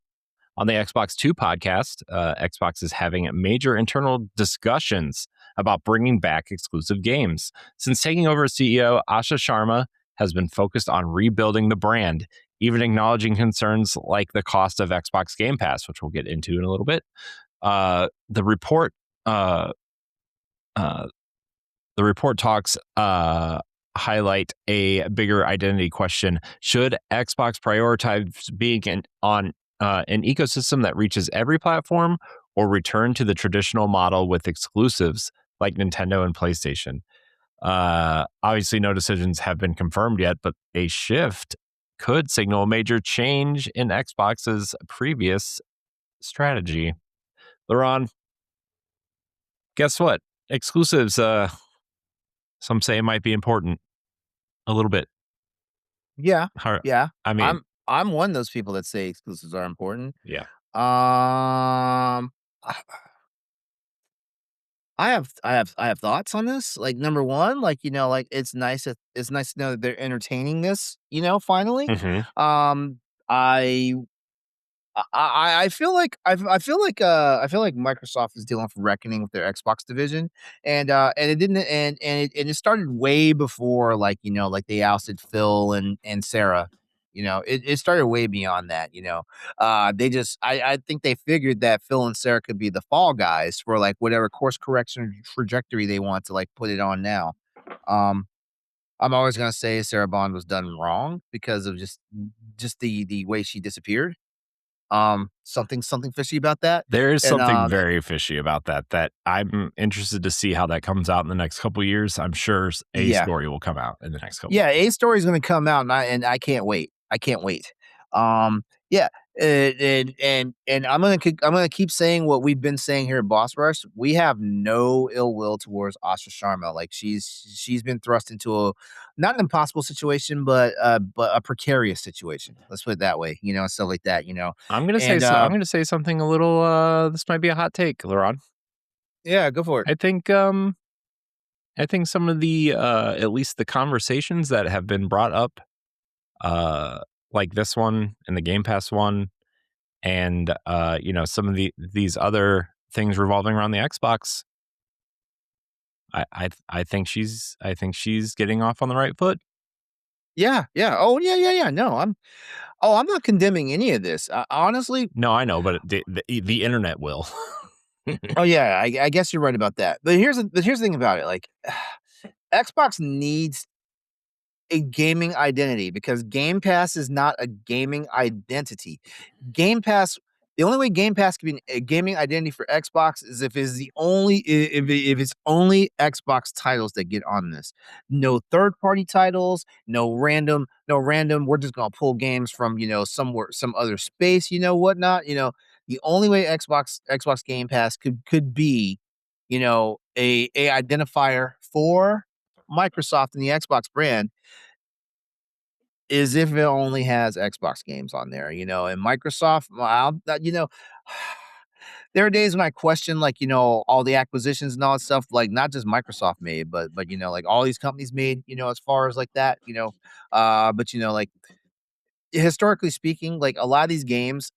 on the Xbox 2 podcast. Xbox is having major internal discussions about bringing back exclusive games. Since taking over as CEO, Asha Sharma has been focused on rebuilding the brand, even acknowledging concerns like the cost of Xbox Game Pass, which we'll get into in a little bit. The report talks highlight a bigger identity question. Should Xbox prioritize being on an ecosystem that reaches every platform, or return to the traditional model with exclusives like Nintendo and PlayStation? Obviously, no decisions have been confirmed yet, but a shift could signal a major change in Xbox's previous strategy. LeRon, guess what? Exclusives, some say it might be important. A little bit. Yeah. Yeah. I mean, I'm one of those people that say exclusives are important. Yeah. I have thoughts on this. Like, number one, like, like it's nice to know that they're entertaining this, finally. Mm-hmm. I I feel like I feel like Microsoft is dealing with reckoning with their Xbox division, and it didn't and it started way before, like, like they ousted Phil and Sarah. It started way beyond that. They just I think they figured that Phil and Sarah could be the fall guys for like whatever course correction or trajectory they want to like put it on now. Um, I'm always gonna say Sarah Bond was done wrong because of just the way she disappeared. Something fishy about that. There is something very fishy about that I'm interested to see how that comes out in the next couple of years. I'm sure a story will come out in the next couple. Yeah, a story is going to come out, and I can't wait. I can't wait. Yeah, and I'm gonna keep saying what we've been saying here at Boss Rush. We have no ill will towards Asha Sharma. Like, she's been thrust into a not an impossible situation, but a precarious situation. Let's put it that way. And stuff like that. I'm gonna say something a little. This might be a hot take, LeRon. Yeah, go for it. I think some of the at least the conversations that have been brought up, like this one and the Game Pass one, and some of these other things revolving around the Xbox. I think she's getting off on the right foot. Yeah. Oh, yeah. No, I'm not condemning any of this. Honestly. No, I know, but the internet will. Oh yeah, I guess you're right about that. But here's the thing about it. Like, Xbox needs a gaming identity because Game Pass is not a gaming identity. Game Pass, the only way Game Pass can be a gaming identity for Xbox is if it's only Xbox titles that get on this. No third party titles, no random. We're just gonna pull games from somewhere, some other space, whatnot. The only way Xbox Game Pass could be, a identifier for Microsoft and the Xbox brand is if it only has Xbox games on there, and Microsoft, there are days when I question, like, all the acquisitions and all that stuff, like not just Microsoft made, but like all these companies made, as far as like that, but like historically speaking, like a lot of these games,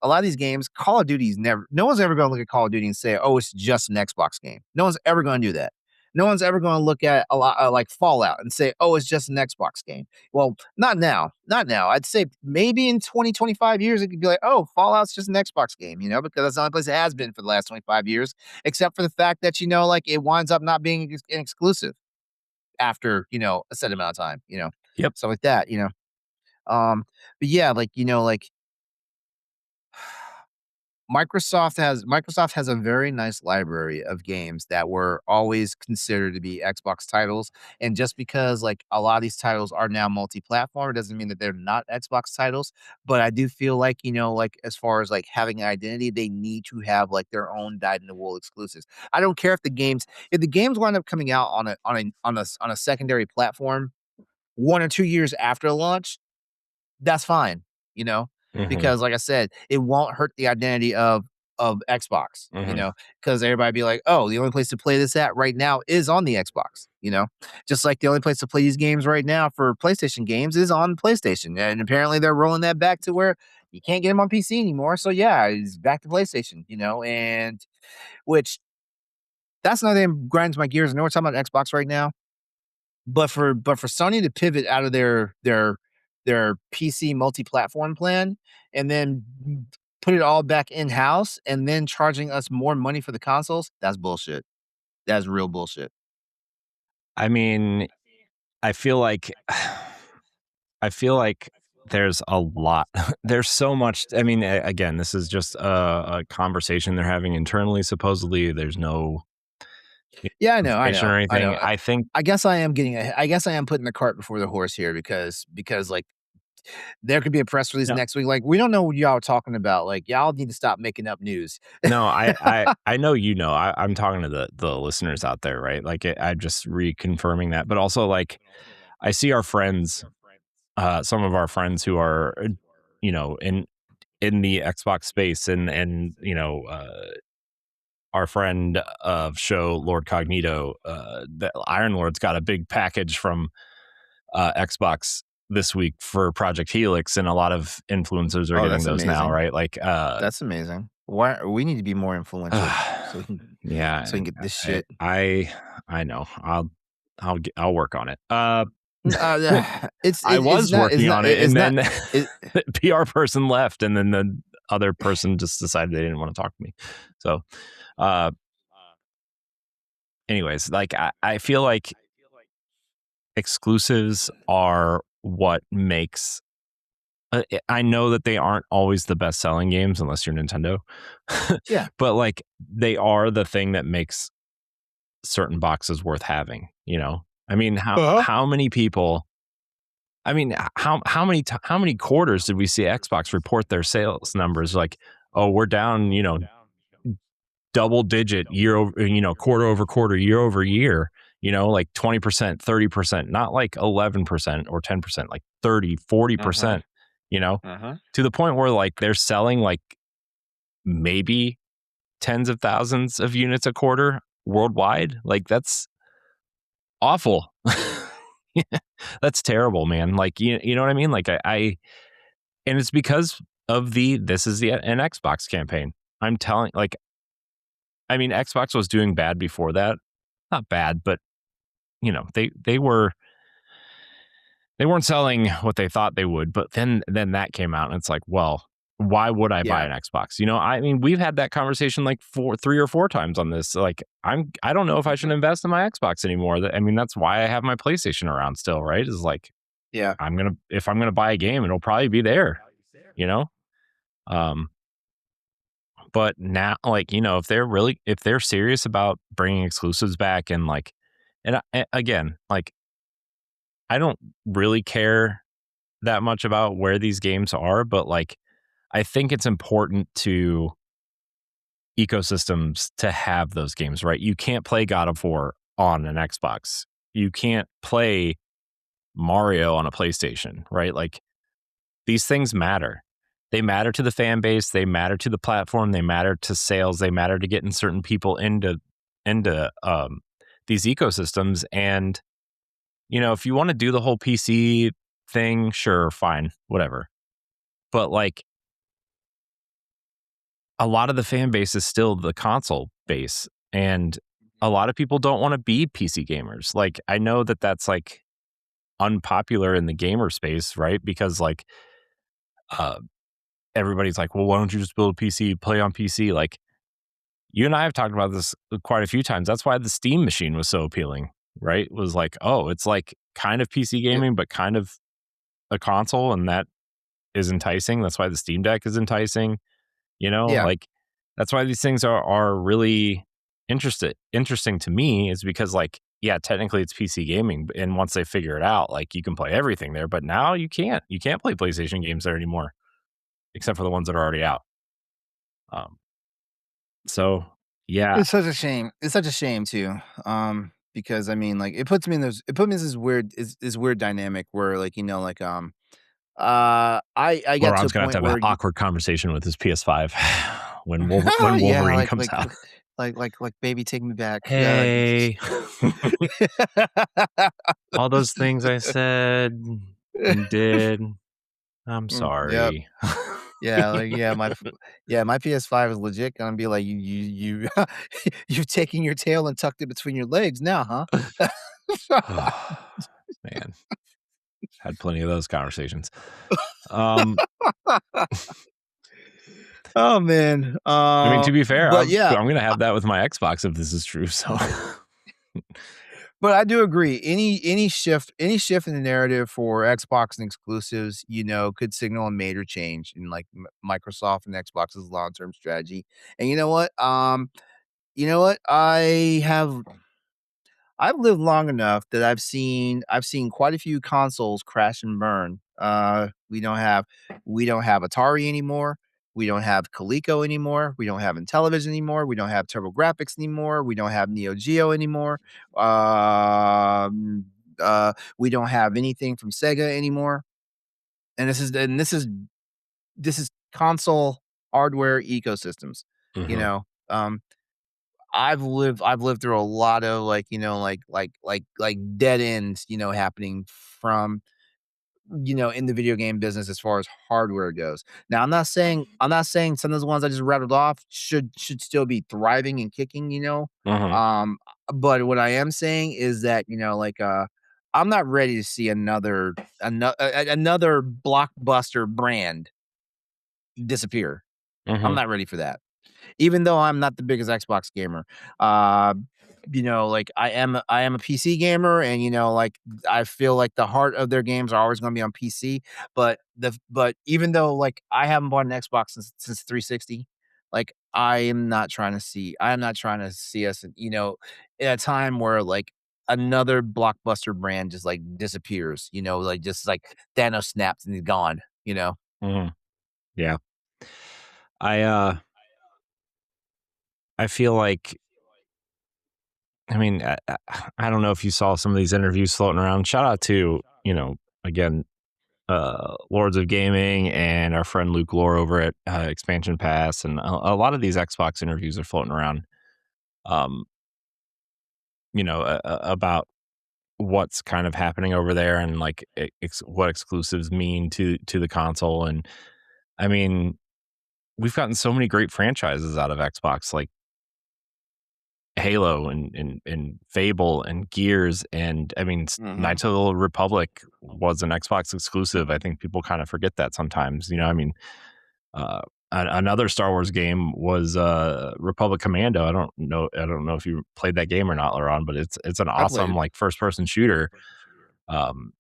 Call of Duty's no one's ever going to look at Call of Duty and say, oh, it's just an Xbox game. No one's ever going to do that. No one's ever going to look at a lot like Fallout and say, oh, it's just an Xbox game. Well, not now. Not now. I'd say maybe in 20, 25 years, it could be like, oh, Fallout's just an Xbox game, because that's the only place it has been for the last 25 years, except for the fact that, like it winds up not being an exclusive after, a set amount of time, Yep. stuff like that, but yeah, like, Microsoft has a very nice library of games that were always considered to be Xbox titles. And just because like a lot of these titles are now multi-platform, it doesn't mean that they're not Xbox titles. But I do feel like, like as far as like having an identity, they need to have like their own dyed in the wool exclusives. I don't care if the games wind up coming out on a secondary platform 1 or 2 years after launch, that's fine, because like I said, it won't hurt the identity of Xbox, because everybody be like, oh, the only place to play this at right now is on the Xbox, just like the only place to play these games right now for PlayStation games is on PlayStation. And apparently they're rolling that back to where you can't get them on PC anymore. So yeah, it's back to PlayStation, and which that's another thing that grinds my gears. I know we're talking about Xbox right now, but for Sony to pivot out of their PC multi-platform plan and then put it all back in-house and then charging us more money for the consoles, that's bullshit. That's real bullshit. I mean, I feel like there's a lot. There's so much. I mean, again, this is just a conversation they're having internally. Supposedly, there's no I know or anything. I think. I guess I am putting the cart before the horse here because like there could be a press release next week. Like, we don't know what y'all are talking about. Like, y'all need to stop making up news. No, I know, I'm talking to the listeners out there, right? Like, I'm just reconfirming that. But also, like, I see our friends, some of our friends who are, in the Xbox space, and our friend of show, Lord Cognito, the Iron Lord's got a big package from Xbox this week for Project Helix, and a lot of influencers are getting those now, right? Like, that's amazing. Why we need to be more influential so we can get this shit. I know. I'll work on it. I was working on it, and then the PR person left, and then the other person just decided they didn't want to talk to me. So, anyways, like I feel like exclusives are what makes. I know that they aren't always the best selling games unless you're Nintendo. Yeah, but like they are the thing that makes certain boxes worth having. I mean, how many people? I mean, how many quarters did we see Xbox report their sales numbers? Like, oh, we're down, double digit year over, quarter over quarter, year over year. Like 20%, 30%, not like 11% or 10%, like 30, 40%. To the point where like they're selling like maybe tens of thousands of units a quarter worldwide. Like, that's awful. That's terrible, man. Like, you know what I mean? Like I and it's because of this is an Xbox campaign. I'm telling, like, I mean, Xbox was doing bad before that. Not bad, but they weren't selling what they thought they would. But then that came out, and it's like, well, why would I buy an Xbox? I mean, we've had that conversation like 3 or 4 times on this. Like, I don't know if I should invest in my Xbox anymore. I mean, that's why I have my PlayStation around still, right? Is like, yeah, if I'm gonna buy a game, it'll probably be there, But now, like, if they're serious about bringing exclusives back, and like, and again, like, I don't really care that much about where these games are, but like, I think it's important to ecosystems to have those games, right? You can't play God of War on an Xbox. You can't play Mario on a PlayStation, right? Like, these things matter. They matter to the fan base. They matter to the platform. They matter to sales. They matter to getting certain people into these ecosystems. And, if you want to do the whole PC thing, sure, fine, whatever. But like, a lot of the fan base is still the console base, and a lot of people don't want to be PC gamers. Like, I know that that's like unpopular in the gamer space, right? Because like, everybody's like, well, why don't you just build a PC, play on PC? Like, you and I have talked about this quite a few times. That's why the Steam machine was so appealing, right? It was like, oh, it's like kind of PC gaming, but kind of a console, and that is enticing. That's why the Steam Deck is enticing. Like, that's why these things are really interesting to me, is because like, yeah, technically it's PC gaming, and once they figure it out, like, you can play everything there, but now you can't play PlayStation games there anymore, except for the ones that are already out. So yeah, it's such a shame. It's such a shame too. Because I mean, like, it puts me in this weird dynamic where, like, I got to a LeRon's gonna point have where an awkward conversation with his PS5 when Wolverine comes out. Like, baby, take me back. Hey, all those things I said and did, I'm sorry. Yep. Yeah, like, my PS5 is legit gonna be like, you you've taken your tail and tucked it between your legs now, huh? Man, had plenty of those conversations. Oh man. I mean, to be fair, but I'm gonna have that with my Xbox if this is true. So, but I do agree. Any shift in the narrative for Xbox and exclusives, could signal a major change in like Microsoft and Xbox's long-term strategy. And you know what? I've lived long enough that I've seen quite a few consoles crash and burn. We don't have Atari anymore. We don't have Coleco anymore. We don't have Intellivision anymore. We don't have TurboGrafx anymore. We don't have Neo Geo anymore. We don't have anything from Sega anymore. And this is console hardware ecosystems. mm-hmm. I've lived through a lot of like dead ends, happening from, in the video game business as far as hardware goes. Now, I'm not saying some of those ones I just rattled off should still be thriving and kicking, Mm-hmm. But what I am saying is that, I'm not ready to see another blockbuster brand disappear. Mm-hmm. I'm not ready for that. Even though I'm not the biggest Xbox gamer, like, I am a PC gamer, and I feel like the heart of their games are always going to be on PC. But even though, like, I haven't bought an Xbox since 360, like, I am not trying to see us, in a time where like another blockbuster brand just like disappears. Like, just like Thanos snaps and he's gone. Mm-hmm. Yeah, I feel like, I mean, I don't know if you saw some of these interviews floating around. Shout out to, again, Lords of Gaming and our friend Luke Lore over at Expansion Pass. And a lot of these Xbox interviews are floating around, about what's kind of happening over there, and like what exclusives mean to the console. And I mean, we've gotten so many great franchises out of Xbox, like Halo and Fable and Gears, and I mean, Knights of the Old Republic was an Xbox exclusive. I think people kind of forget that sometimes. I mean, another Star Wars game was Republic Commando. I don't know if you played that game or not, LeRon, but it's an awesome like first person shooter. Oddworld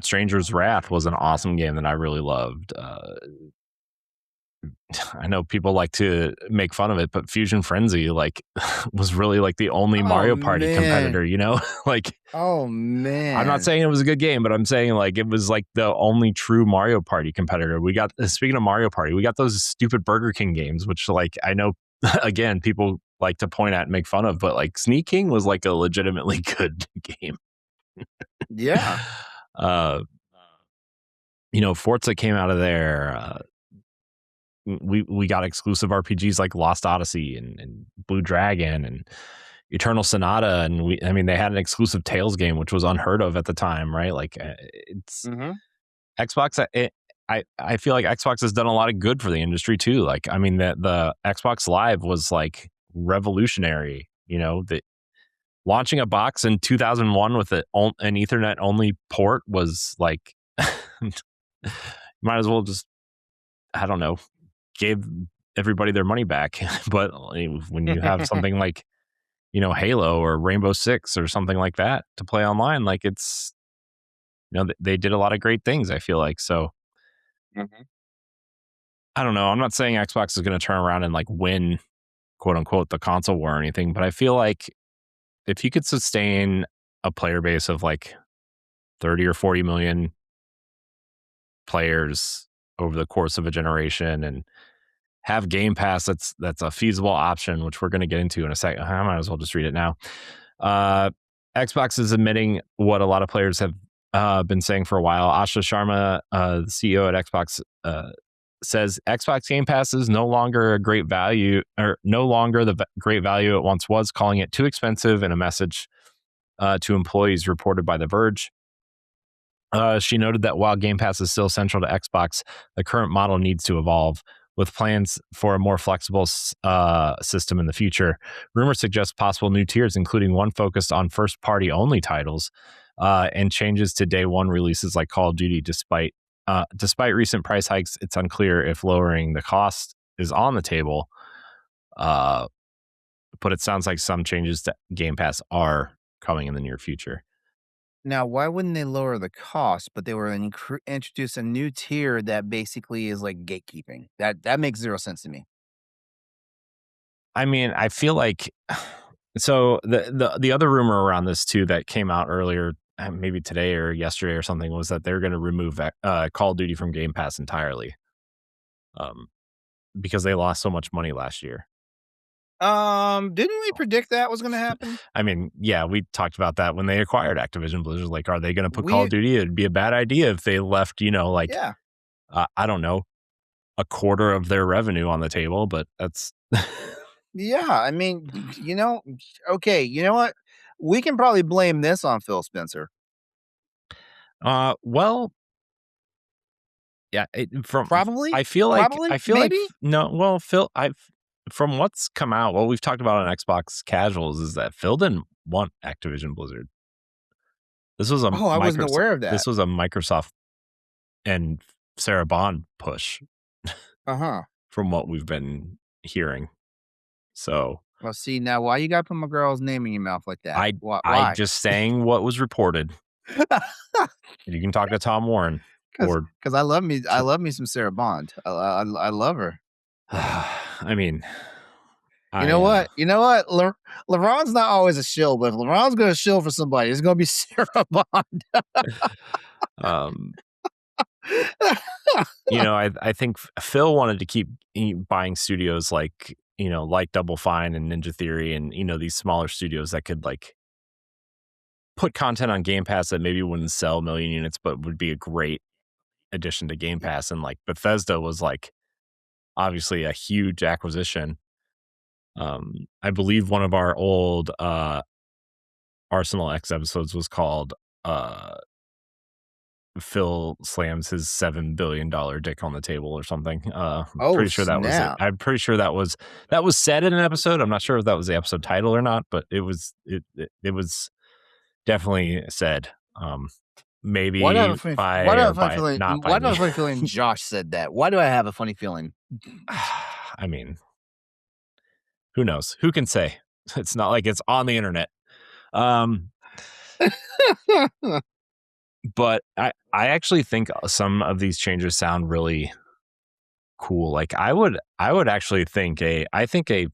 Stranger's Wrath was an awesome game that I really loved. I know people like to make fun of it, but Fusion Frenzy like was really like the only Mario Party competitor, like, oh man, I'm not saying it was a good game, but I'm saying like it was like the only true Mario Party competitor. We got, speaking of Mario Party, we got those stupid Burger King games, which like I know again people like to point at and make fun of, but like Sneak King was like a legitimately good game. Yeah. Forza came out of there. We got exclusive RPGs like Lost Odyssey and Blue Dragon and Eternal Sonata, and they had an exclusive Tales game, which was unheard of at the time, right? Like it's Xbox. I feel like Xbox has done a lot of good for the industry too. Like, the Xbox Live was like revolutionary. The launching a box in 2001 with an Ethernet only port was like, might as well just, I don't know, gave everybody their money back. But when you have something like, Halo or Rainbow Six or something like that to play online, like it's, they did a lot of great things, I feel like. So I don't know. I'm not saying Xbox is going to turn around and like win, quote unquote, the console war or anything, but I feel like if you could sustain a player base of like 30 or 40 million players over the course of a generation and have Game Pass, that's a feasible option, which we're going to get into in a second. I might as well just read it now. Xbox is admitting what a lot of players have been saying for a while. Asha Sharma, the CEO at Xbox, says Xbox Game Pass is no longer a great value, or no longer the great value it once was, calling it too expensive in a message to employees reported by The Verge. She noted that while Game Pass is still central to Xbox, the current model needs to evolve, with plans for a more flexible system in the future. Rumors suggest possible new tiers, including one focused on first-party only titles, and changes to day one releases like Call of Duty. Despite recent price hikes, it's unclear if lowering the cost is on the table. But it sounds like some changes to Game Pass are coming in the near future. Now, why wouldn't they lower the cost, but they were introduce a new tier that basically is like gatekeeping? That makes zero sense to me. I feel like, so the other rumor around this too that came out earlier, maybe today or yesterday or something, was that they're going to remove Call of Duty from Game Pass entirely, because they lost so much money last year. Didn't we predict that was going to happen? Yeah, we talked about that when they acquired Activision Blizzard. Like, are they going to put Call of Duty? It'd be a bad idea if they left, I don't know, a quarter of their revenue on the table, but that's. Yeah, okay, you know what? We can probably blame this on Phil Spencer. Well, yeah, probably. I feel maybe? like no. Well, Phil, from what's come out, what we've talked about on Xbox Casuals is that Phil didn't want Activision Blizzard. This was I wasn't aware of that. This was a Microsoft and Sarah Bond push. From what we've been hearing. So, well, see, now why you got to put my girl's name in your mouth like that? Why? I'm just saying what was reported. You can talk to Tom Warren, because I love me some Sarah Bond. I love her. You know what? LeRon's not always a shill, but if LeRon's going to shill for somebody, it's going to be Sarah Bond. I think Phil wanted to keep buying studios like Double Fine and Ninja Theory and these smaller studios that could like put content on Game Pass that maybe wouldn't sell a million units, but would be a great addition to Game Pass. And like Bethesda was like obviously a huge acquisition. I believe one of our old Arsenal X episodes was called Phil slams his $7 billion dick on the table or something. Pretty sure that was it. I'm pretty sure that was said in an episode. I'm not sure if that was the episode title or not, but it was definitely said. Maybe why do I have a funny feeling Josh said that? Why do I have a funny feeling? Who knows? Who can say? It's not like it's on the internet. But I actually think some of these changes sound really cool. Like I would actually think a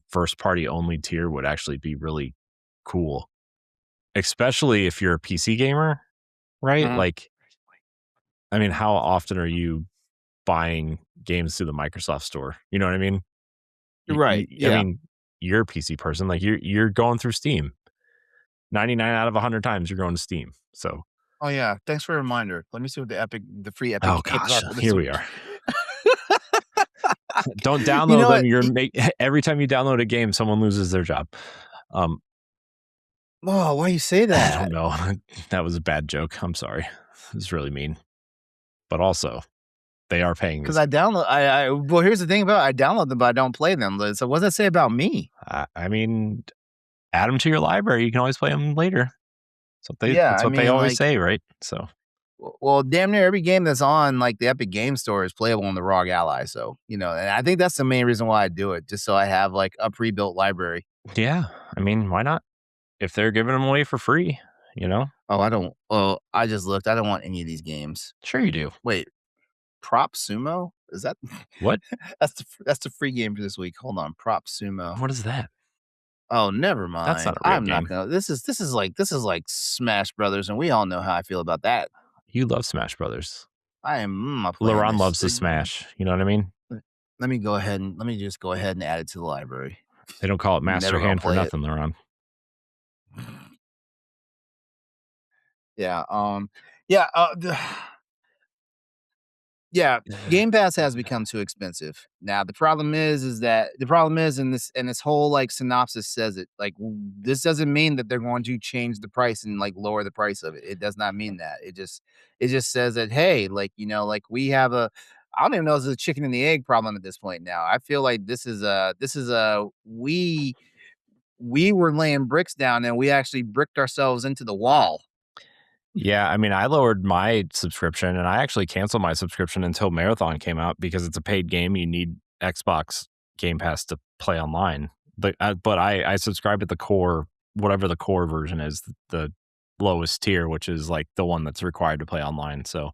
first party only tier would actually be really cool, especially if you're a PC gamer, right? Like, how often are you buying games through the Microsoft Store? You know what I mean? Right. Yeah. You're a PC person. Like you're going through Steam. 99 out of 100 times you're going to Steam. So. Oh yeah, thanks for a reminder. Let me see what the free Epic Oh games gosh, are for this here week. we are. Don't download them. You're every time you download a game, someone loses their job. Oh, why you say that? I don't know. That was a bad joke. I'm sorry. It was really mean. But also, they are paying me. Because I download. Well, here's the thing about I download them, but I don't play them. So what does that say about me? I mean, add them to your library. You can always play them later. Yeah, that's what they always say, right? So, well, damn near every game that's on like the Epic Game Store is playable on the ROG Ally. So and I think that's the main reason why I do it, just so I have like a pre-built library. Yeah, I mean, why not? If they're giving them away for free, Oh, I don't. Oh, I just looked. I don't want any of these games. Sure, you do. Wait, Prop Sumo? Is that what? That's the free game for this week. Hold on, Prop Sumo. What is that? Oh, never mind. That's not a real I'm game. not gonna. This is like Smash Brothers, and we all know how I feel about that. You love Smash Brothers. I am. LeRon loves to smash. You know what I mean? Let me just go ahead and add it to the library. They don't call it Master Hand for nothing, LeRon. Yeah. Yeah, Game Pass has become too expensive. Now the problem is in this whole like synopsis says it like this doesn't mean that they're going to change the price and like lower the price of it. It does not mean that. It just says that hey, like like we have I don't even know if it's a chicken and the egg problem at this point now. I feel like this is a we were laying bricks down and we actually bricked ourselves into the wall. Yeah, I mean, I lowered my subscription and I actually canceled my subscription until Marathon came out because it's a paid game. You need Xbox Game Pass to play online. But I subscribe to the core, whatever the core version is, the lowest tier, which is like the one that's required to play online. So,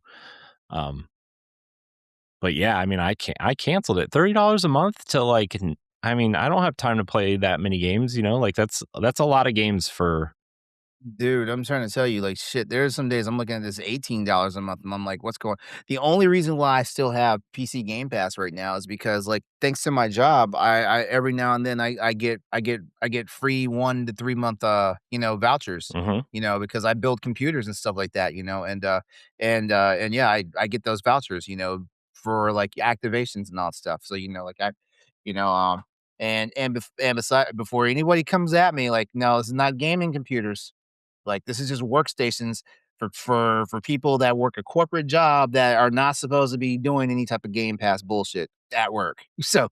but yeah, I mean, I canceled it. $30 a month to like, I mean, I don't have time to play that many games. Like that's a lot of games for. Dude, I'm trying to tell you, like, shit, there's some days I'm looking at this $18 a month and I'm like, what's going on? The only reason why I still have PC Game Pass right now is because, like, thanks to my job, I every now and then I get free 1 to 3 month vouchers, because I build computers and stuff like that, and yeah, I get those vouchers, for like activations and all that stuff. So, like I, beside before anybody comes at me, like, no, this is not gaming computers. Like this is just workstations for people that work a corporate job that are not supposed to be doing any type of Game Pass bullshit at work. So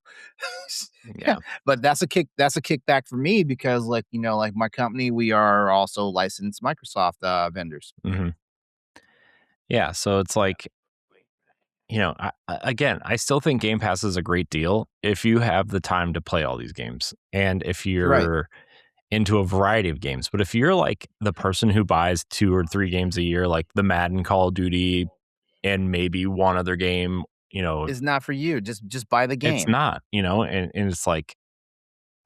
yeah, but that's a kickback for me because like like my company, we are also licensed Microsoft vendors. Mm-hmm. Yeah, so it's like I still think Game Pass is a great deal if you have the time to play all these games and if you're into a variety of games. But if you're like the person who buys 2 or 3 games a year, like the Madden, Call of Duty, and maybe one other game, it's not for you. Just buy the game. It's not, and it's like,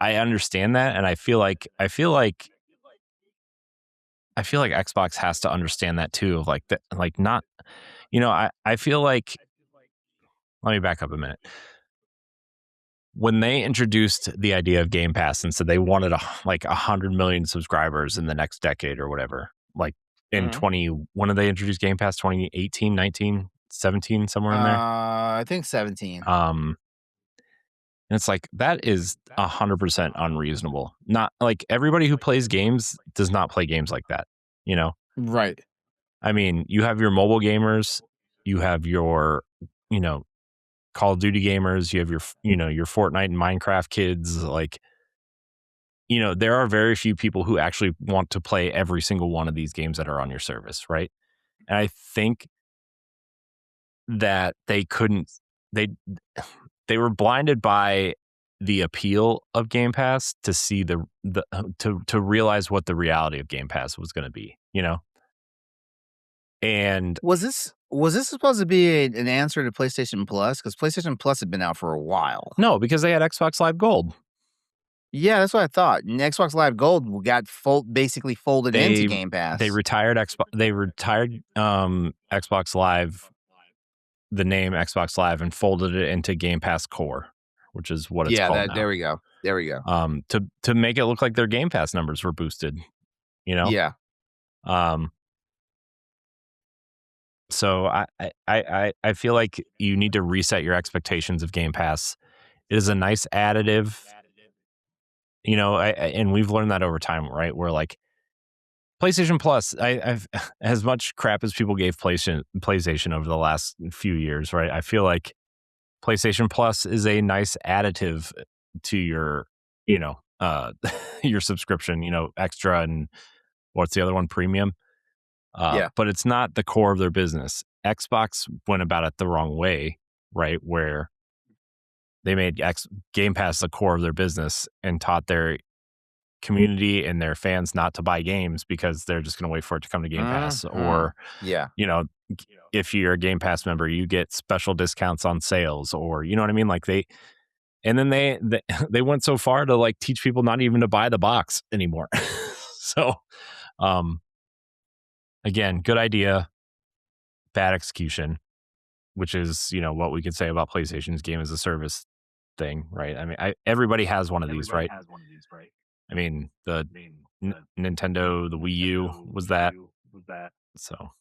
I understand that. And I feel like Xbox has to understand that too, of like, like not, I feel like, let me back up a minute. When they introduced the idea of Game Pass and said they wanted 100 million subscribers in the next decade or whatever, like in when did they introduce Game Pass? 2018, 19, 17, somewhere in there? I think 17. And it's like, that is 100% unreasonable. Not like everybody who plays games does not play games like that, Right. I mean, you have your mobile gamers, you have your, Call of Duty gamers, you have your, your Fortnite and Minecraft kids. Like, there are very few people who actually want to play every single one of these games that are on your service, right? And I think that they were blinded by the appeal of Game Pass to see to realize what the reality of Game Pass was going to be, And was this supposed to be an answer to PlayStation Plus? Because PlayStation Plus had been out for a while. No, because they had Xbox Live Gold. Yeah, that's what I thought. And Xbox Live Gold got basically folded into Game Pass. They retired Xbox Live, the name Xbox Live, and folded it into Game Pass Core, which is what it's called now. There we go. To make it look like their Game Pass numbers were boosted, Yeah. So I feel like you need to reset your expectations of Game Pass. It is a nice additive, and we've learned that over time, right? Where like PlayStation Plus, I've as much crap as people gave PlayStation over the last few years, right? I feel like PlayStation Plus is a nice additive to your, your subscription, extra and what's the other one, premium. But it's not the core of their business. Xbox went about it the wrong way, right? Where they made Game Pass the core of their business and taught their community and their fans not to buy games because they're just going to wait for it to come to Game Pass. Or, if you're a Game Pass member, you get special discounts on sales, or, you know what I mean? Like and then they went so far to like teach people not even to buy the box anymore. So, again, good idea, bad execution, which is, what we could say about PlayStation's game as a service thing, right? I mean, everybody has one of these, right? I mean, the Nintendo, the Wii U was that. So,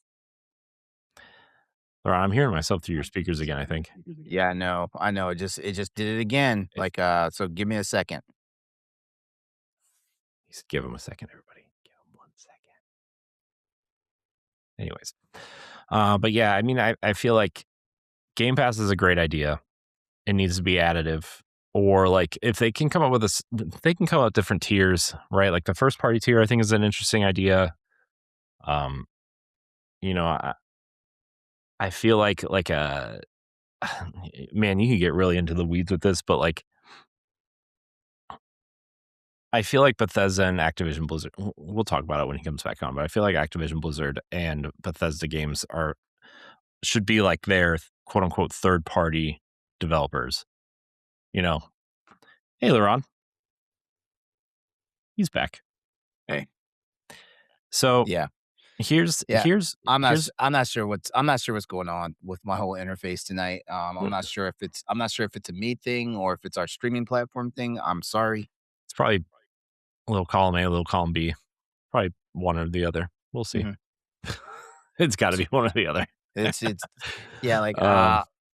LeRon, I'm hearing myself through your speakers again, I think. Yeah, I know. It just did it again. So give me a second. Just give him a second, everybody. Give him 1 second. Anyways, but yeah, I mean, I feel like Game Pass is a great idea. It needs to be additive, or like if they can come up with they can come up with different tiers, right? Like the first party tier, I think is an interesting idea. I feel like man, you can get really into the weeds with this, but like, I feel like Bethesda and Activision Blizzard, we'll talk about it when he comes back on, but I feel like Activision Blizzard and Bethesda games should be like their quote unquote third party developers. Hey, LeRon. He's back. Hey. So here's I'm not sure what's going on with my whole interface tonight. I'm not sure if it's a me thing or if it's our streaming platform thing. I'm sorry. It's probably a little column A, a little column B. Probably one or the other. We'll see. Mm-hmm. It's got to be one or the other. It's like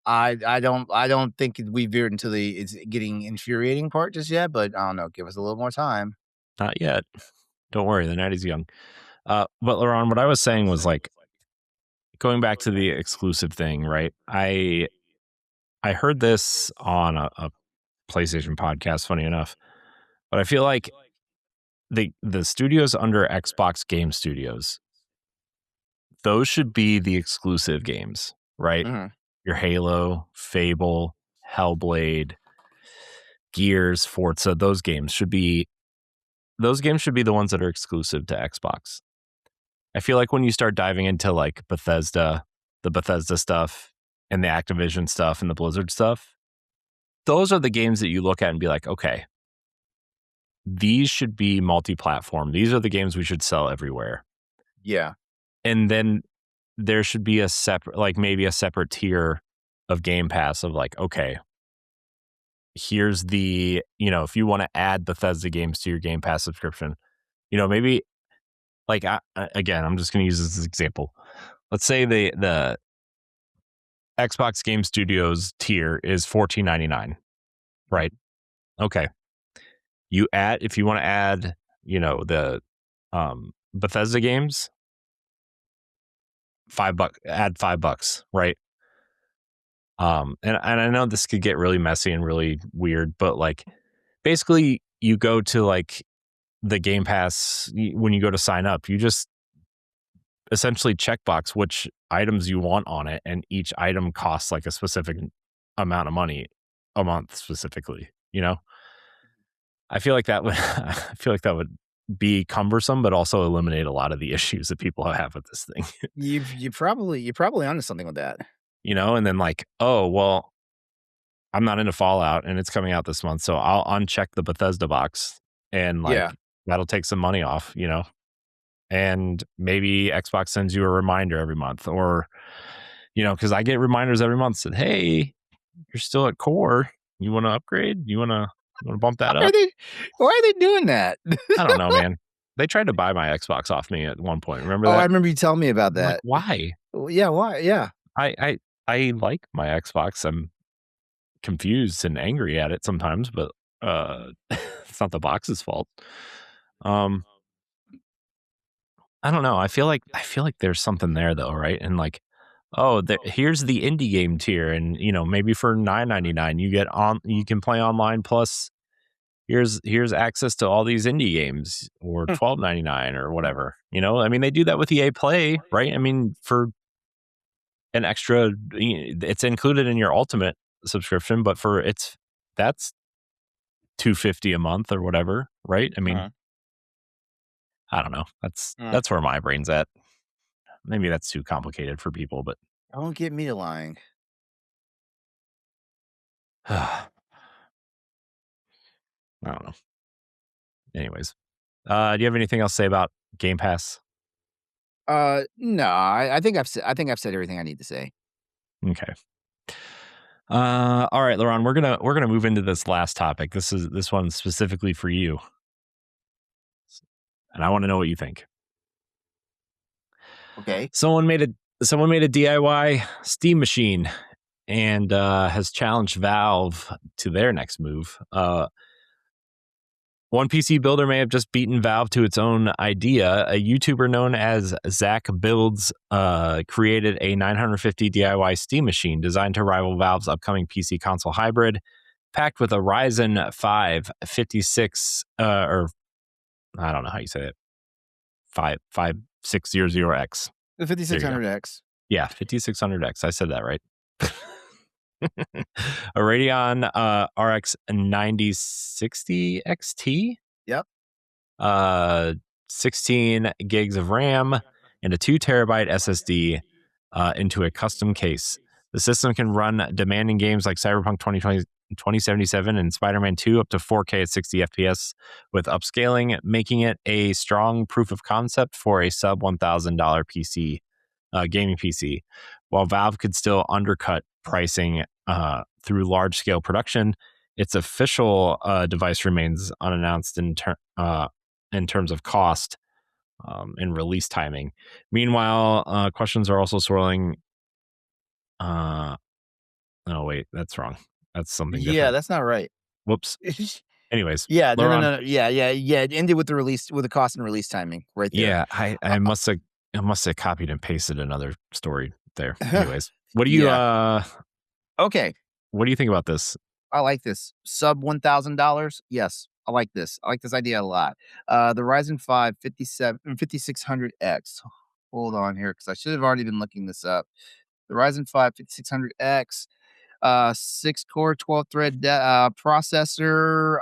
I don't think we veered into the it's getting infuriating part just yet, but I don't know. Give us a little more time. Not yet. Don't worry, the night is young. But LeRon, what I was saying was like going back to the exclusive thing, right? I heard this on a PlayStation podcast, funny enough, but I feel like the studios under Xbox Game Studios, those should be the exclusive games, right? Mm-hmm. Your Halo, Fable, Hellblade, Gears, Forza, those games should be the ones that are exclusive to Xbox. I feel like when you start diving into like the Bethesda stuff and the Activision stuff and the Blizzard stuff, those are the games that you look at and be like, okay, these should be multi-platform. These are the games we should sell everywhere. Yeah. And then there should be maybe a separate tier of Game Pass of like, okay, here's the, if you want to add Bethesda games to your Game Pass subscription, maybe like, again, I'm just going to use this as an example. Let's say the Xbox Game Studios tier is $14.99, right? Okay. If you want to add, the Bethesda games, add $5, right? And I know this could get really messy and really weird, but like basically you go to like the Game Pass when you go to sign up, you just essentially checkbox which items you want on it, and each item costs like a specific amount of money a month specifically. I feel like that would be cumbersome, but also eliminate a lot of the issues that people have with this thing. You're probably onto something with that. And then like, oh well, I'm not into Fallout and it's coming out this month, so I'll uncheck the Bethesda box and like that'll take some money off, and maybe Xbox sends you a reminder every month, or because I get reminders every month that, hey, you're still at core, you want to upgrade, you want to bump that up. Why are they doing that? I don't know, man. They tried to buy my Xbox off me at one point. Remember that? Oh, I remember you telling me about that. Like, why? Yeah, why? Yeah. I like my Xbox. I'm confused and angry at it sometimes, but it's not the box's fault. I don't know. I feel like there's something there though, right? And like, here's the indie game tier, and maybe for $9.99 you can play online, plus here's access to all these indie games, or $12.99 or whatever. I mean, they do that with EA Play, right? I mean, for an extra, it's included in your Ultimate subscription, but that's $2.50 a month or whatever, right? I mean, I don't know. That's where my brain's at. Maybe that's too complicated for people, but don't get me lying. I don't know. Anyways, do you have anything else to say about Game Pass? No, I think I've said everything I need to say. Okay. All right, LeRon, we're gonna move into this last topic. This one's specifically for you, and I want to know what you think. Okay. Someone made a DIY Steam machine and has challenged Valve to their next move. One PC builder may have just beaten Valve to its own idea. A YouTuber known as Zac Builds created a 950 DIY Steam machine designed to rival Valve's upcoming PC console hybrid, packed with a Ryzen 5 56, or I don't know how you say it, 5600X. The 5600X. Yeah, 5600X. I said that right. A Radeon RX 9060 XT. Yep. 16 gigs of RAM and a 2 terabyte SSD into a custom case. The system can run demanding games like Cyberpunk 2077 and Spider-Man 2 up to 4K at 60 FPS with upscaling, making it a strong proof of concept for a sub $1,000 PC, gaming PC. While Valve could still undercut pricing through large-scale production, its official device remains unannounced in terms of cost and release timing. Meanwhile, questions are also swirling. Oh wait, that's wrong. That's something different. Yeah, that's not right. Whoops. Anyways, yeah, no. Yeah. It ended with the cost and release timing right there. Yeah, I must have copied and pasted another story there. Anyways, what do you okay? What do you think about this? I like this. Sub $1,000. Yes, I like this. I like this idea a lot. The Ryzen 5 5600X. Hold on here, because I should have already been looking this up. The Ryzen 5 5600X, 6-core, 12-thread processor.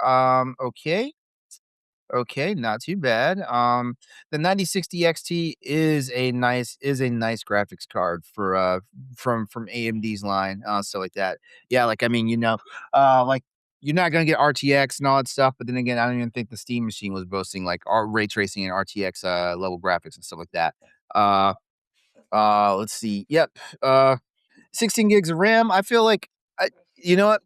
Okay, not too bad. The 9060 XT is a nice graphics card for from AMD's line, stuff like that. Yeah, like I mean, like you're not gonna get RTX and all that stuff, but then again, I don't even think the Steam machine was boasting like ray tracing and RTX level graphics and stuff like that. Let's see. Yep. 16 gigs of RAM. I feel like you know what?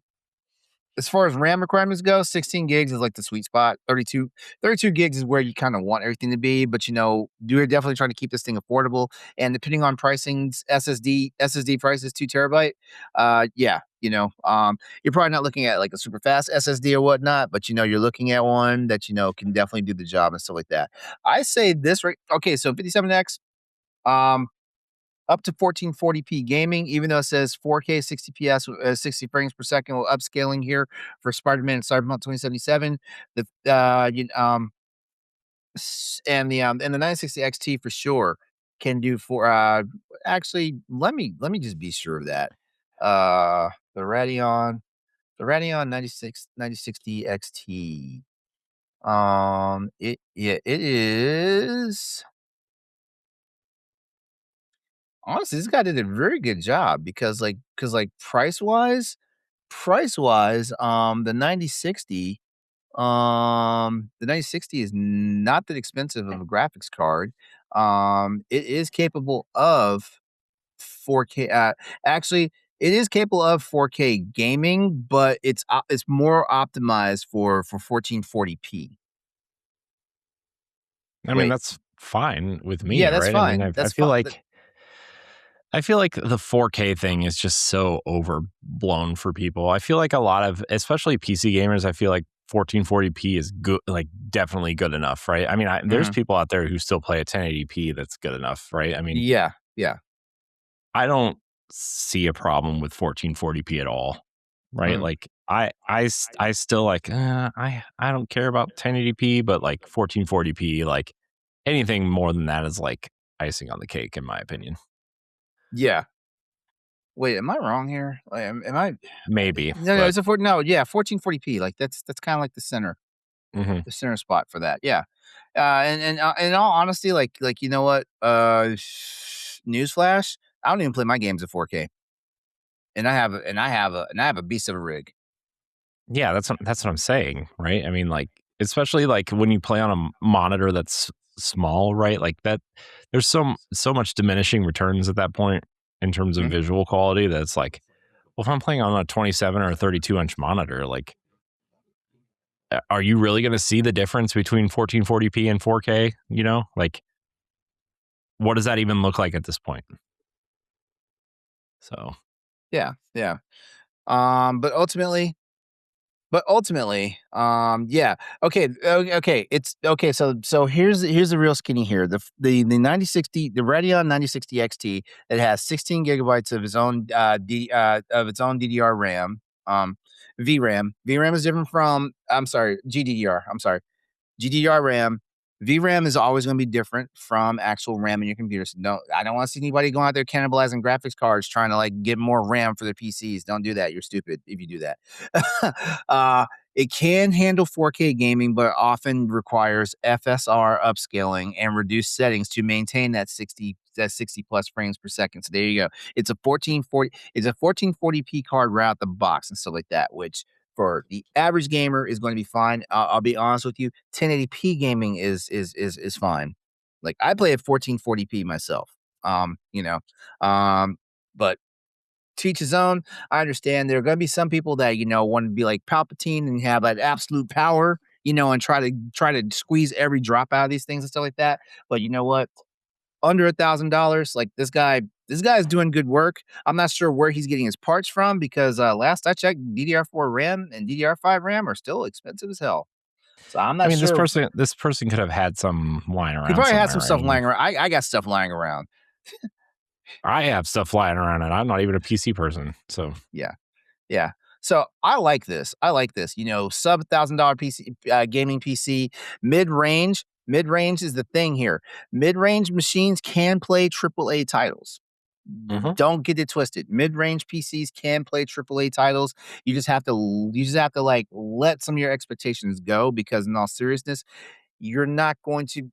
As far as RAM requirements go, 16 gigs is like the sweet spot. 32 gigs is where you kind of want everything to be, but you're definitely trying to keep this thing affordable. And depending on pricings, SSD prices, 2 terabyte. You're probably not looking at like a super fast SSD or whatnot, but you're looking at one that can definitely do the job and stuff like that. I say this right. Okay, so 57X, up to 1440p gaming, even though it says 4K 60 PS, 60 frames per second. With upscaling here for Spider-Man and Cyberpunk 2077. And the 960 XT for sure can do for. Actually, let me just be sure of that. The Radeon 9060 XT. It is. Honestly, this guy did a very good job because price wise, the 9060 is not that expensive of a graphics card. It is capable of 4K. Actually, it is capable of 4K gaming, but it's more optimized for 1440p. I mean, that's fine with me, Yeah, that's right? fine. I mean, That's I feel like the 4K thing is just so overblown for people. I feel like a lot of, especially PC gamers, I feel like 1440p is good, like definitely good enough, right? I mean, there's people out there who still play at 1080p that's good enough, right? I mean, yeah. I don't see a problem with 1440p at all, right? Like I still like I don't care about 1080p, but like 1440p, like anything more than that is like icing on the cake, in my opinion. Yeah. Wait, am I wrong here? Like, am I? Maybe, No, it's a 1440p. Like that's kind of like the center, the center spot for that. Yeah. And in all honesty, like you know what? Newsflash: I don't even play my games at 4K, and I have a beast of a rig. Yeah, that's what I'm saying, right? I mean, like, especially like when you play on a monitor that's small, right? Like that, there's so much diminishing returns at that point in terms of visual quality. That's like, well, if I'm playing on a 27 or a 32-inch monitor, like, are you really going to see the difference between 1440p and 4K? You know, like, what does that even look like at this point? So, Yeah. But ultimately, yeah. Okay. It's okay. So here's the real skinny here. The 9060, the Radeon 9060 XT, it has 16 gigabytes of its own DDR RAM. VRAM. VRAM is different from GDDR. GDDR RAM. VRAM is always going to be different from actual RAM in your computer. So I don't want to see anybody going out there cannibalizing graphics cards trying to like get more RAM for their PCs. Don't do that. You're stupid if you do that. It can handle 4K gaming, but often requires FSR upscaling and reduced settings to maintain that 60 plus frames per second. So there you go. It's a 1440p card right out the box and stuff like that, which for the average gamer is going to be fine. I'll be honest with you, 1080p gaming is fine. Like I play at 1440p myself. But teach his own. I understand there are going to be some people that want to be like Palpatine and have that absolute power, and try to squeeze every drop out of these things and stuff like that. But you know what? Under $1,000, like this guy's doing good work. I'm not sure where he's getting his parts from because last I checked, DDR4 RAM and DDR5 RAM are still expensive as hell. So I'm I not mean, sure. this person could have had some lying around. He probably had some somewhere. stuff lying around. I got stuff lying around. I have stuff lying around, and I'm not even a PC person. So yeah. So I like this. Sub $1,000 PC gaming PC, mid range. Mid range is the thing here. Mid range machines can play AAA titles. Don't get it twisted. Mid range PCs can play AAA titles. You just have to like let some of your expectations go because, in all seriousness, you're not going to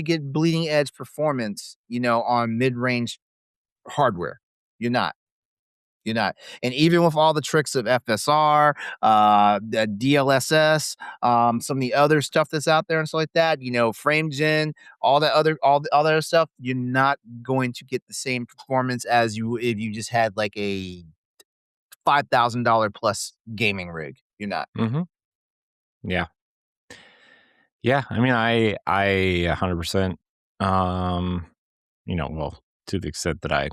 get bleeding edge performance, on mid range hardware. You're not. And even with all the tricks of FSR, the DLSS, some of the other stuff that's out there and stuff like that, frame gen, all the other stuff, you're not going to get the same performance as you if you just had like a $5,000 plus gaming rig. You're not. Yeah. I mean, I 100%. Well, to the extent that I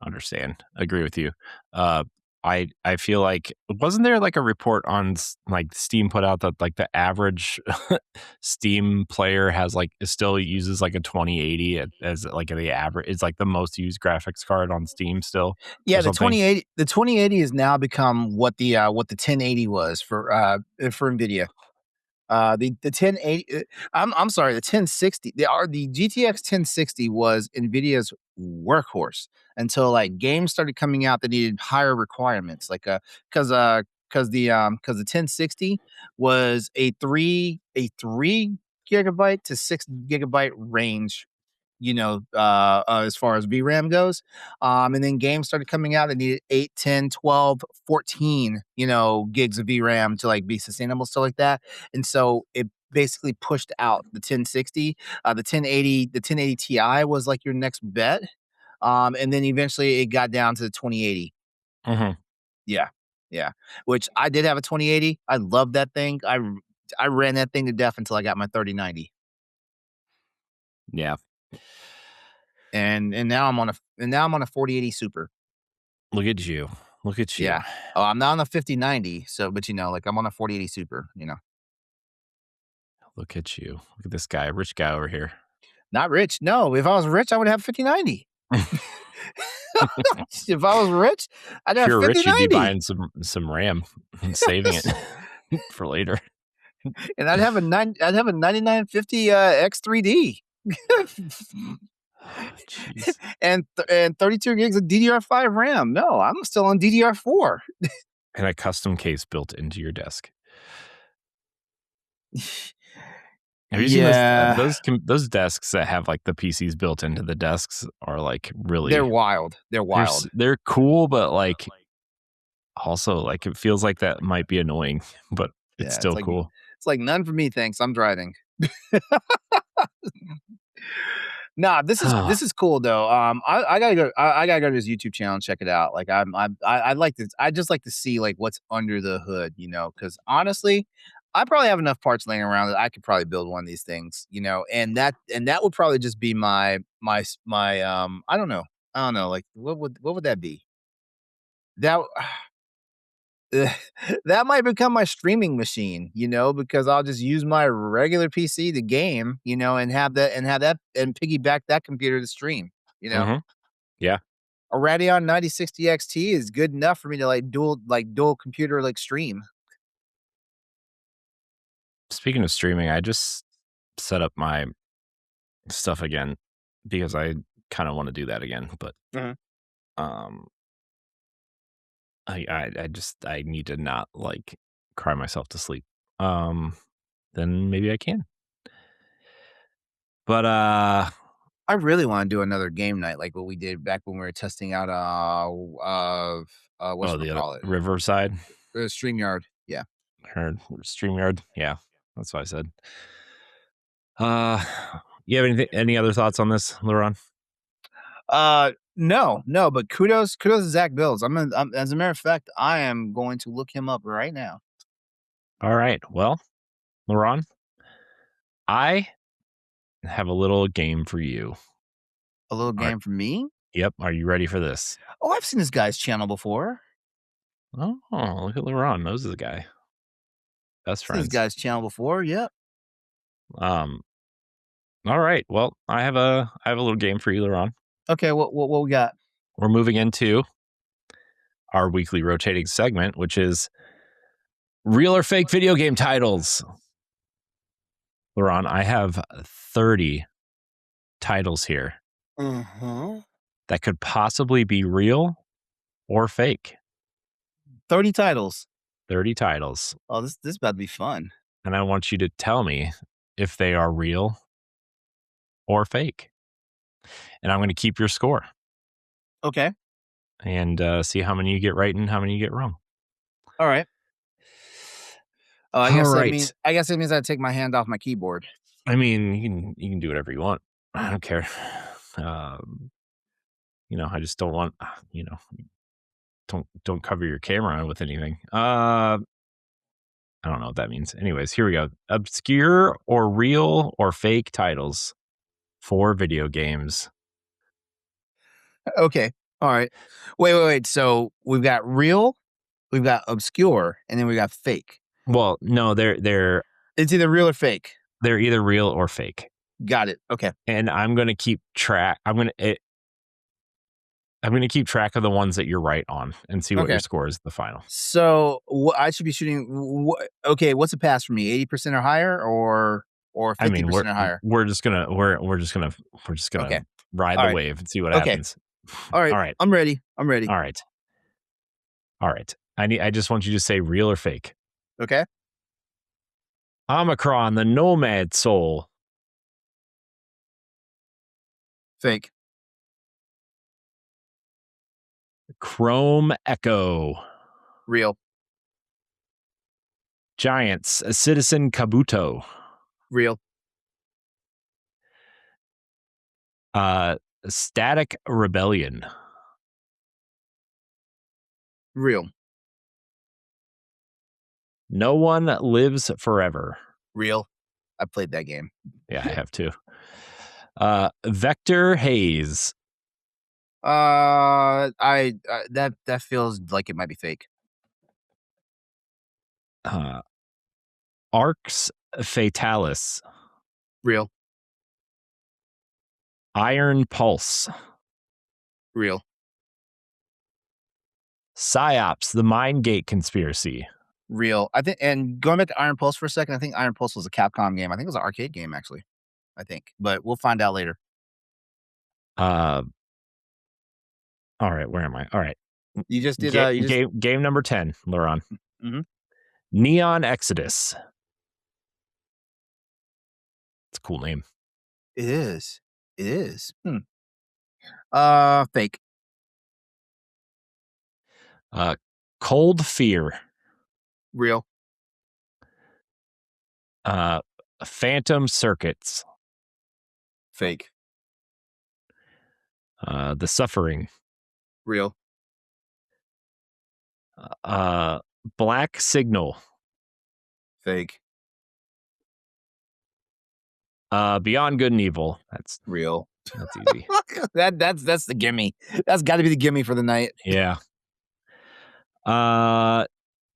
understand, agree with you. I feel like, wasn't there like a report on like Steam put out that like the average Steam player still uses like a 2080 as like the average, it's like the most used graphics card on Steam still. Yeah, the 2080 has now become what the 1080 was for Nvidia. The 1080, I'm sorry, the 1060, the GTX 1060 was Nvidia's workhorse until like games started coming out that needed higher requirements, like because the 1060 was a 3 gigabyte to 6 gigabyte range, as far as VRAM goes. And then games started coming out that needed 8, 10, 12, 14, gigs of VRAM to like be sustainable, stuff like that. And so it basically pushed out the 1060, the 1080 Ti was like your next bet. And then eventually it got down to the 2080. Yeah. Which I did have a 2080. I loved that thing. I ran that thing to death until I got my 3090. Yeah. And now I'm on a 4080 Super. Look at you. Look at you. Yeah. Oh, I'm not on a 5090. So, but like I'm on a 4080 Super. Look at you. Look at this guy, rich guy over here. Not rich. No, if I was rich, I would have 5090. If I was rich, I'd have 5090. If you're rich, you'd be buying some RAM and saving it for later. And I'd have a 9950 X3D. And 32 gigs of DDR5 RAM. No, I'm still on DDR4. And a custom case built into your desk. Have you seen those desks that have like the PCs built into the desks are like really... They're wild. They're wild. They're cool, but like also like it feels like that might be annoying, but it's still cool. It's like none for me, thanks. I'm driving. Nah, this is cool though. I gotta go. I gotta go to his YouTube channel and check it out. Like I like this. I just like to see like what's under the hood, because honestly, I probably have enough parts laying around that I could probably build one of these things, and that would probably just be my I don't know. Like what would that be? That that might become my streaming machine, because I'll just use my regular PC to game, and have that and piggyback that computer to stream, Mm-hmm. Yeah. A Radeon 9060 XT is good enough for me to like dual computer like stream. Speaking of streaming, I just set up my stuff again because I kind of want to do that again, but I need to not like cry myself to sleep. Then maybe I can. But I really want to do another game night like what we did back when we were testing out Riverside? StreamYard. Yeah. Heard StreamYard. Yeah. That's what I said. You have any other thoughts on this, LeRon? No, but kudos to Zac Builds. I'm as a matter of fact, I am going to look him up right now. All right. Well, LeRon, I have a little game for you. A little game for me? Yep. Are you ready for this? Oh, I've seen this guy's channel before. Oh, look at LeRon. Knows the guy. Best friends. Seen this guy's channel before. Yep. All right. Well, I have a little game for you, LeRon. Okay. What we got? We're moving into our weekly rotating segment, which is real or fake video game titles. LeRon, I have 30 titles here that could possibly be real or fake. 30 titles. 30 titles. Oh, this is about to be fun. And I want you to tell me if they are real or fake. And I'm going to keep your score. Okay. And see how many you get right and how many you get wrong. All right. Oh, I guess that means I take my hand off my keyboard. I mean, you can do whatever you want. I don't care. I just don't want, don't cover your camera with anything. I don't know what that means. Anyways, here we go. Obscure or real or fake titles for video games. Okay. All right. Wait. So we've got real, we've got obscure, and then we got fake. Well, no, they're it's either real or fake. They're either real or fake. Got it. Okay. And I'm going to keep track. I'm going to keep track of the ones that you're right on and see what your score is at the final. So I should be shooting. Okay. What's a pass for me? 80% or higher or 50% or higher? We're just going to ride the wave and see what happens. All right. I'm ready. All right. I just want you to say real or fake. Okay. Omicron, the Nomad Soul. Fake. Chrome Echo. Real. Giants, Citizen Kabuto. Real. Static Rebellion. Real. No One Lives Forever. Real. I played that game. Yeah, I have too. Vector Haze. That feels like it might be fake. Arx Fatalis. Real. Iron Pulse. Real. Psyops, the Mindgate Conspiracy. Real. I think, and going back to Iron Pulse for a second, I think Iron Pulse was a Capcom game. I think it was an arcade game, actually. I think, but we'll find out later. All right, where am I? All right. You just did game number 10, LeRon. Mm-hmm. Neon Exodus. It's a cool name. It is. Fake. Cold Fear. Real. Phantom Circuits. Fake. The Suffering. Real. Black Signal. Fake. Beyond Good and Evil. That's real. That's easy. That's the gimme. That's got to be the gimme for the night. Yeah.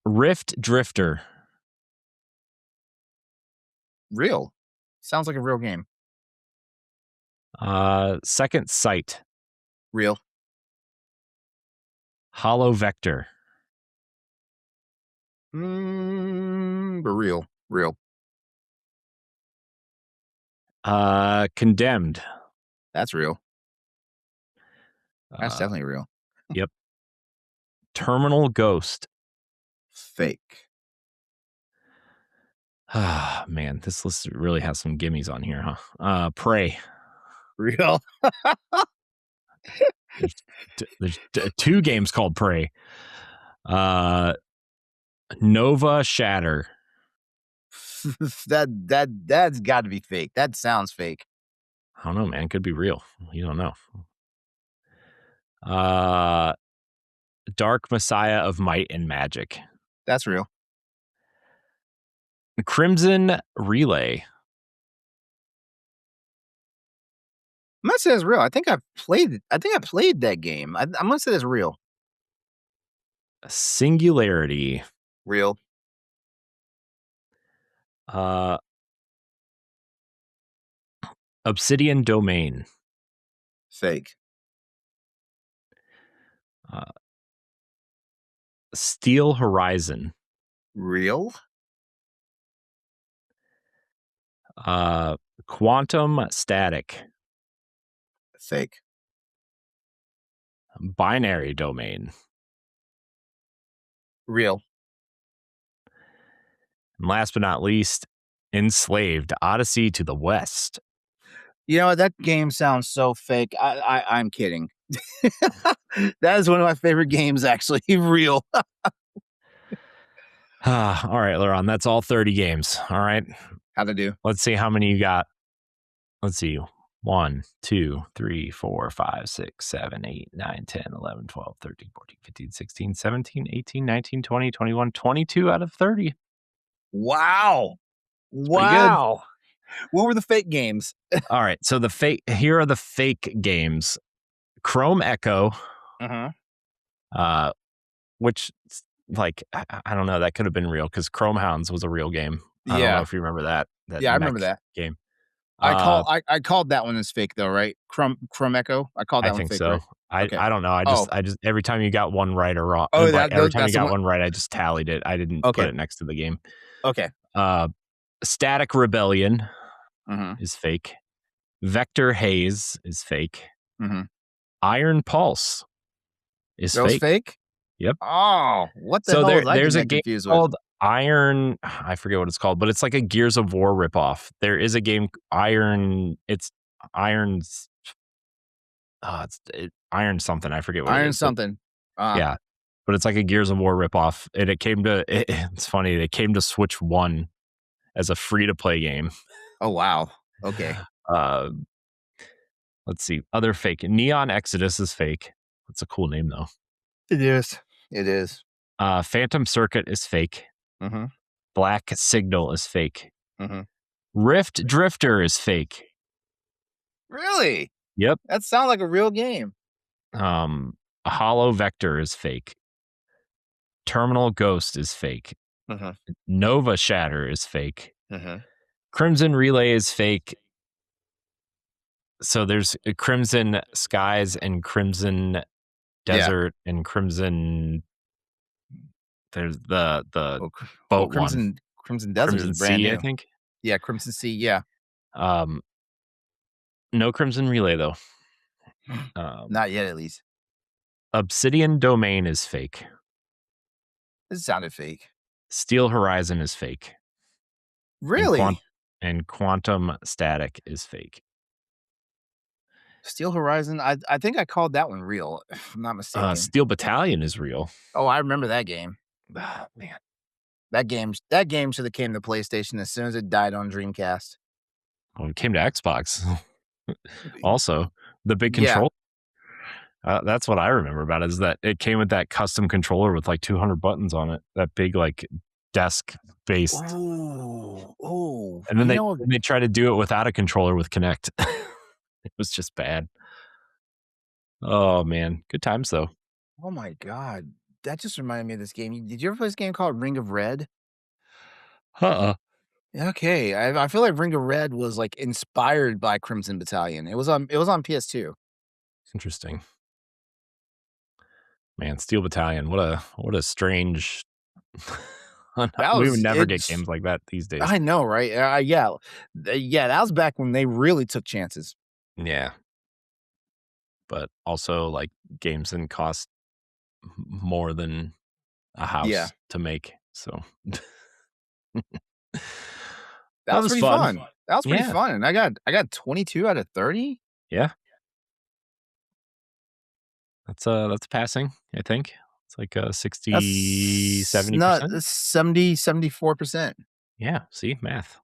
Rift Drifter. Real. Sounds like a real game. Second Sight. Real. Hollow Vector. But real. Condemned. That's real. That's definitely real. Yep. Terminal Ghost. Fake. Ah, man, this list really has some gimmies on here, huh? Prey. Real. There's two games called Prey. Nova Shatter. That's got to be fake. That sounds fake. I don't know, man. Could be real. You don't know. Dark Messiah of Might and Magic. That's real. Crimson Relay. I'm gonna say it's real. I think I played that game. I'm gonna say it's real. Singularity. Real. Obsidian Domain. Fake. Steel Horizon. Real. Quantum Static. Fake. Binary Domain. Real. And last but not least, Enslaved, Odyssey to the West. You know, that game sounds so fake. I'm kidding. That is one of my favorite games, actually. Real. All right, LeRon, that's all 30 games. All right. How'd I do? Let's see how many you got. Let's see. 1, 2, 3, 4, 5, 6, 7, 8, 9, 10, 11, 12, 13, 14, 15, 16, 17, 18, 19, 20, 21, 22 out of 30. Wow. Wow. What were the fake games? All right. So here are the fake games. Chrome Echo. Which, like, I don't know. That could have been real because Chrome Hounds was a real game. I don't know if you remember that. Yeah, I remember that game. I called that one as fake though, right? Chrome Echo. I called that one fake. So. Right? I don't know. I just every time you got one right or wrong. Every time you got one right, I just tallied it. I didn't put it next to the game. Okay. Static Rebellion is fake. Vector Haze is fake. Iron Pulse is fake. Yep. Oh, what the hell? There's a game called Iron. I forget what it's called, but it's like a Gears of War ripoff. There is a game Iron. It's Iron's. It's Iron something. I forget what Iron it is. something. Yeah, but it's like a Gears of War ripoff, and it came to. It's funny. It came to Switch 1 as a free to play game. Oh wow. Okay. Let's see. Other fake. Neon Exodus is fake. That's a cool name though. It is. Phantom Circuit is fake. Black Signal is fake. Rift Drifter is fake. Really? Yep. That sounds like a real game. A Hollow Vector is fake. Terminal Ghost is fake. Nova Shatter is fake. Crimson Relay is fake. So there's Crimson Skies and Crimson Desert and Crimson. There's the boat Crimson Desert Crimson is brand Sea, new. I think. Yeah, Crimson Sea. Yeah. No Crimson Relay though. Not yet, at least. Obsidian Domain is fake. This sounded fake. Steel Horizon is fake. Really? And Quantum Static is fake. Steel Horizon, I think I called that one real, if I'm not mistaken. Steel Battalion is real. Oh, I remember that game. Oh, man. That game should have came to PlayStation as soon as it died on Dreamcast. Well, it came to Xbox. Also, the big controller. That's what I remember about it, is that it came with that custom controller with like 200 buttons on it. That big like desk-based. Oh. And then they tried to do it without a controller with Kinect. It was just bad. Oh, man. Good times, though. Oh, my God. That just reminded me of this game. Did you ever play this game called Ring of Red? Okay. I feel like Ring of Red was like inspired by Crimson Battalion. It was on PS2. Interesting. Man, Steel Battalion. What a strange... we would never get games like that these days. I know, right? Yeah, that was back when they really took chances. Yeah. But also, like, games didn't cost more than a house to make. So that was pretty fun. That was pretty fun. And I got 22 out of 30. Yeah. That's passing, I think. It's like 60, 70%. Not 70, 74%. Yeah, see, math.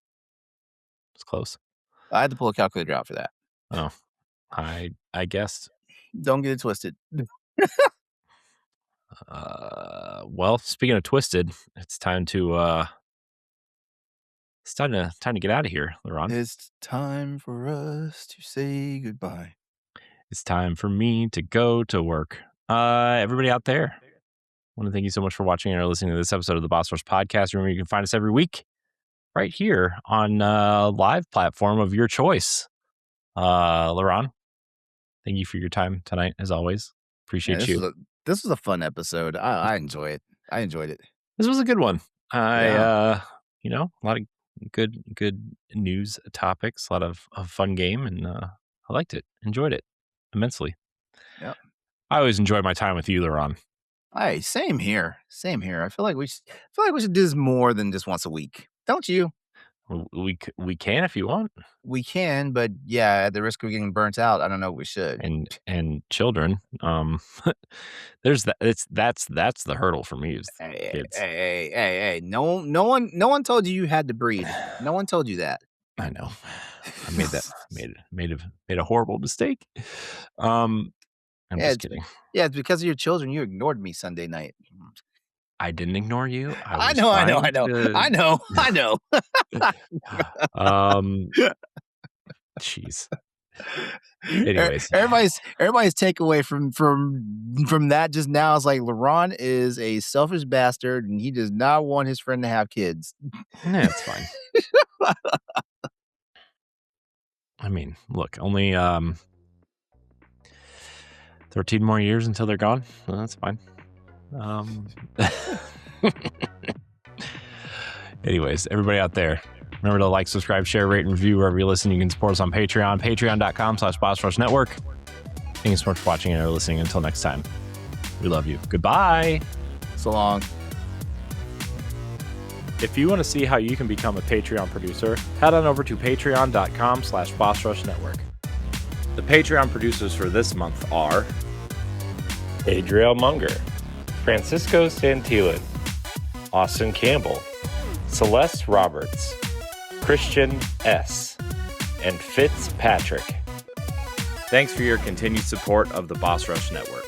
It's close. I had to pull a calculator out for that. Oh, I guessed. Don't get it twisted. Well, speaking of twisted, it's time to get out of here, LeRon. It's time for us to say goodbye. It's time for me to go to work. Everybody out there, I want to thank you so much for watching or listening to this episode of the Boss Rush Podcast. Remember, you can find us every week right here on live platform of your choice. LeRon, thank you for your time tonight, as always. Appreciate you. This was a fun episode. I enjoy it. I enjoyed it. This was a good one. A lot of good news topics, a lot of fun game, and I liked it. Enjoyed it immensely. Yeah. I always enjoy my time with you, LeRon. Hey, same here. I feel like we should do this more than just once a week. Don't you? We can if you want. We can, but yeah, at the risk of getting burnt out, I don't know if we should. And children, there's that. That's the hurdle for me is kids. Hey! No one told you had to breed. No one told you that. I know. I made a horrible mistake. I'm just kidding. Yeah, it's because of your children. You ignored me Sunday night. I didn't ignore you. I know. Jeez. Anyways, everybody's takeaway from that just now is like LeRon is a selfish bastard and he does not want his friend to have kids. Yeah, it's fine. I mean, look, only 13 more years until they're gone. Well, that's fine. Anyways, everybody out there, remember to like, subscribe, share, rate, and review wherever you listen. You can support us on Patreon, patreon.com/BossRushNetwork. Thank you so much for watching and listening. Until next time, we love you. Goodbye. So long. If you want to see how you can become a Patreon producer, head on over to patreon.com/BossRushNetwork. The Patreon producers for this month are Adriel Munger, Francisco Santillan, Austin Campbell, Celeste Roberts, Christian S., and Fitzpatrick. Thanks for your continued support of the Boss Rush Network.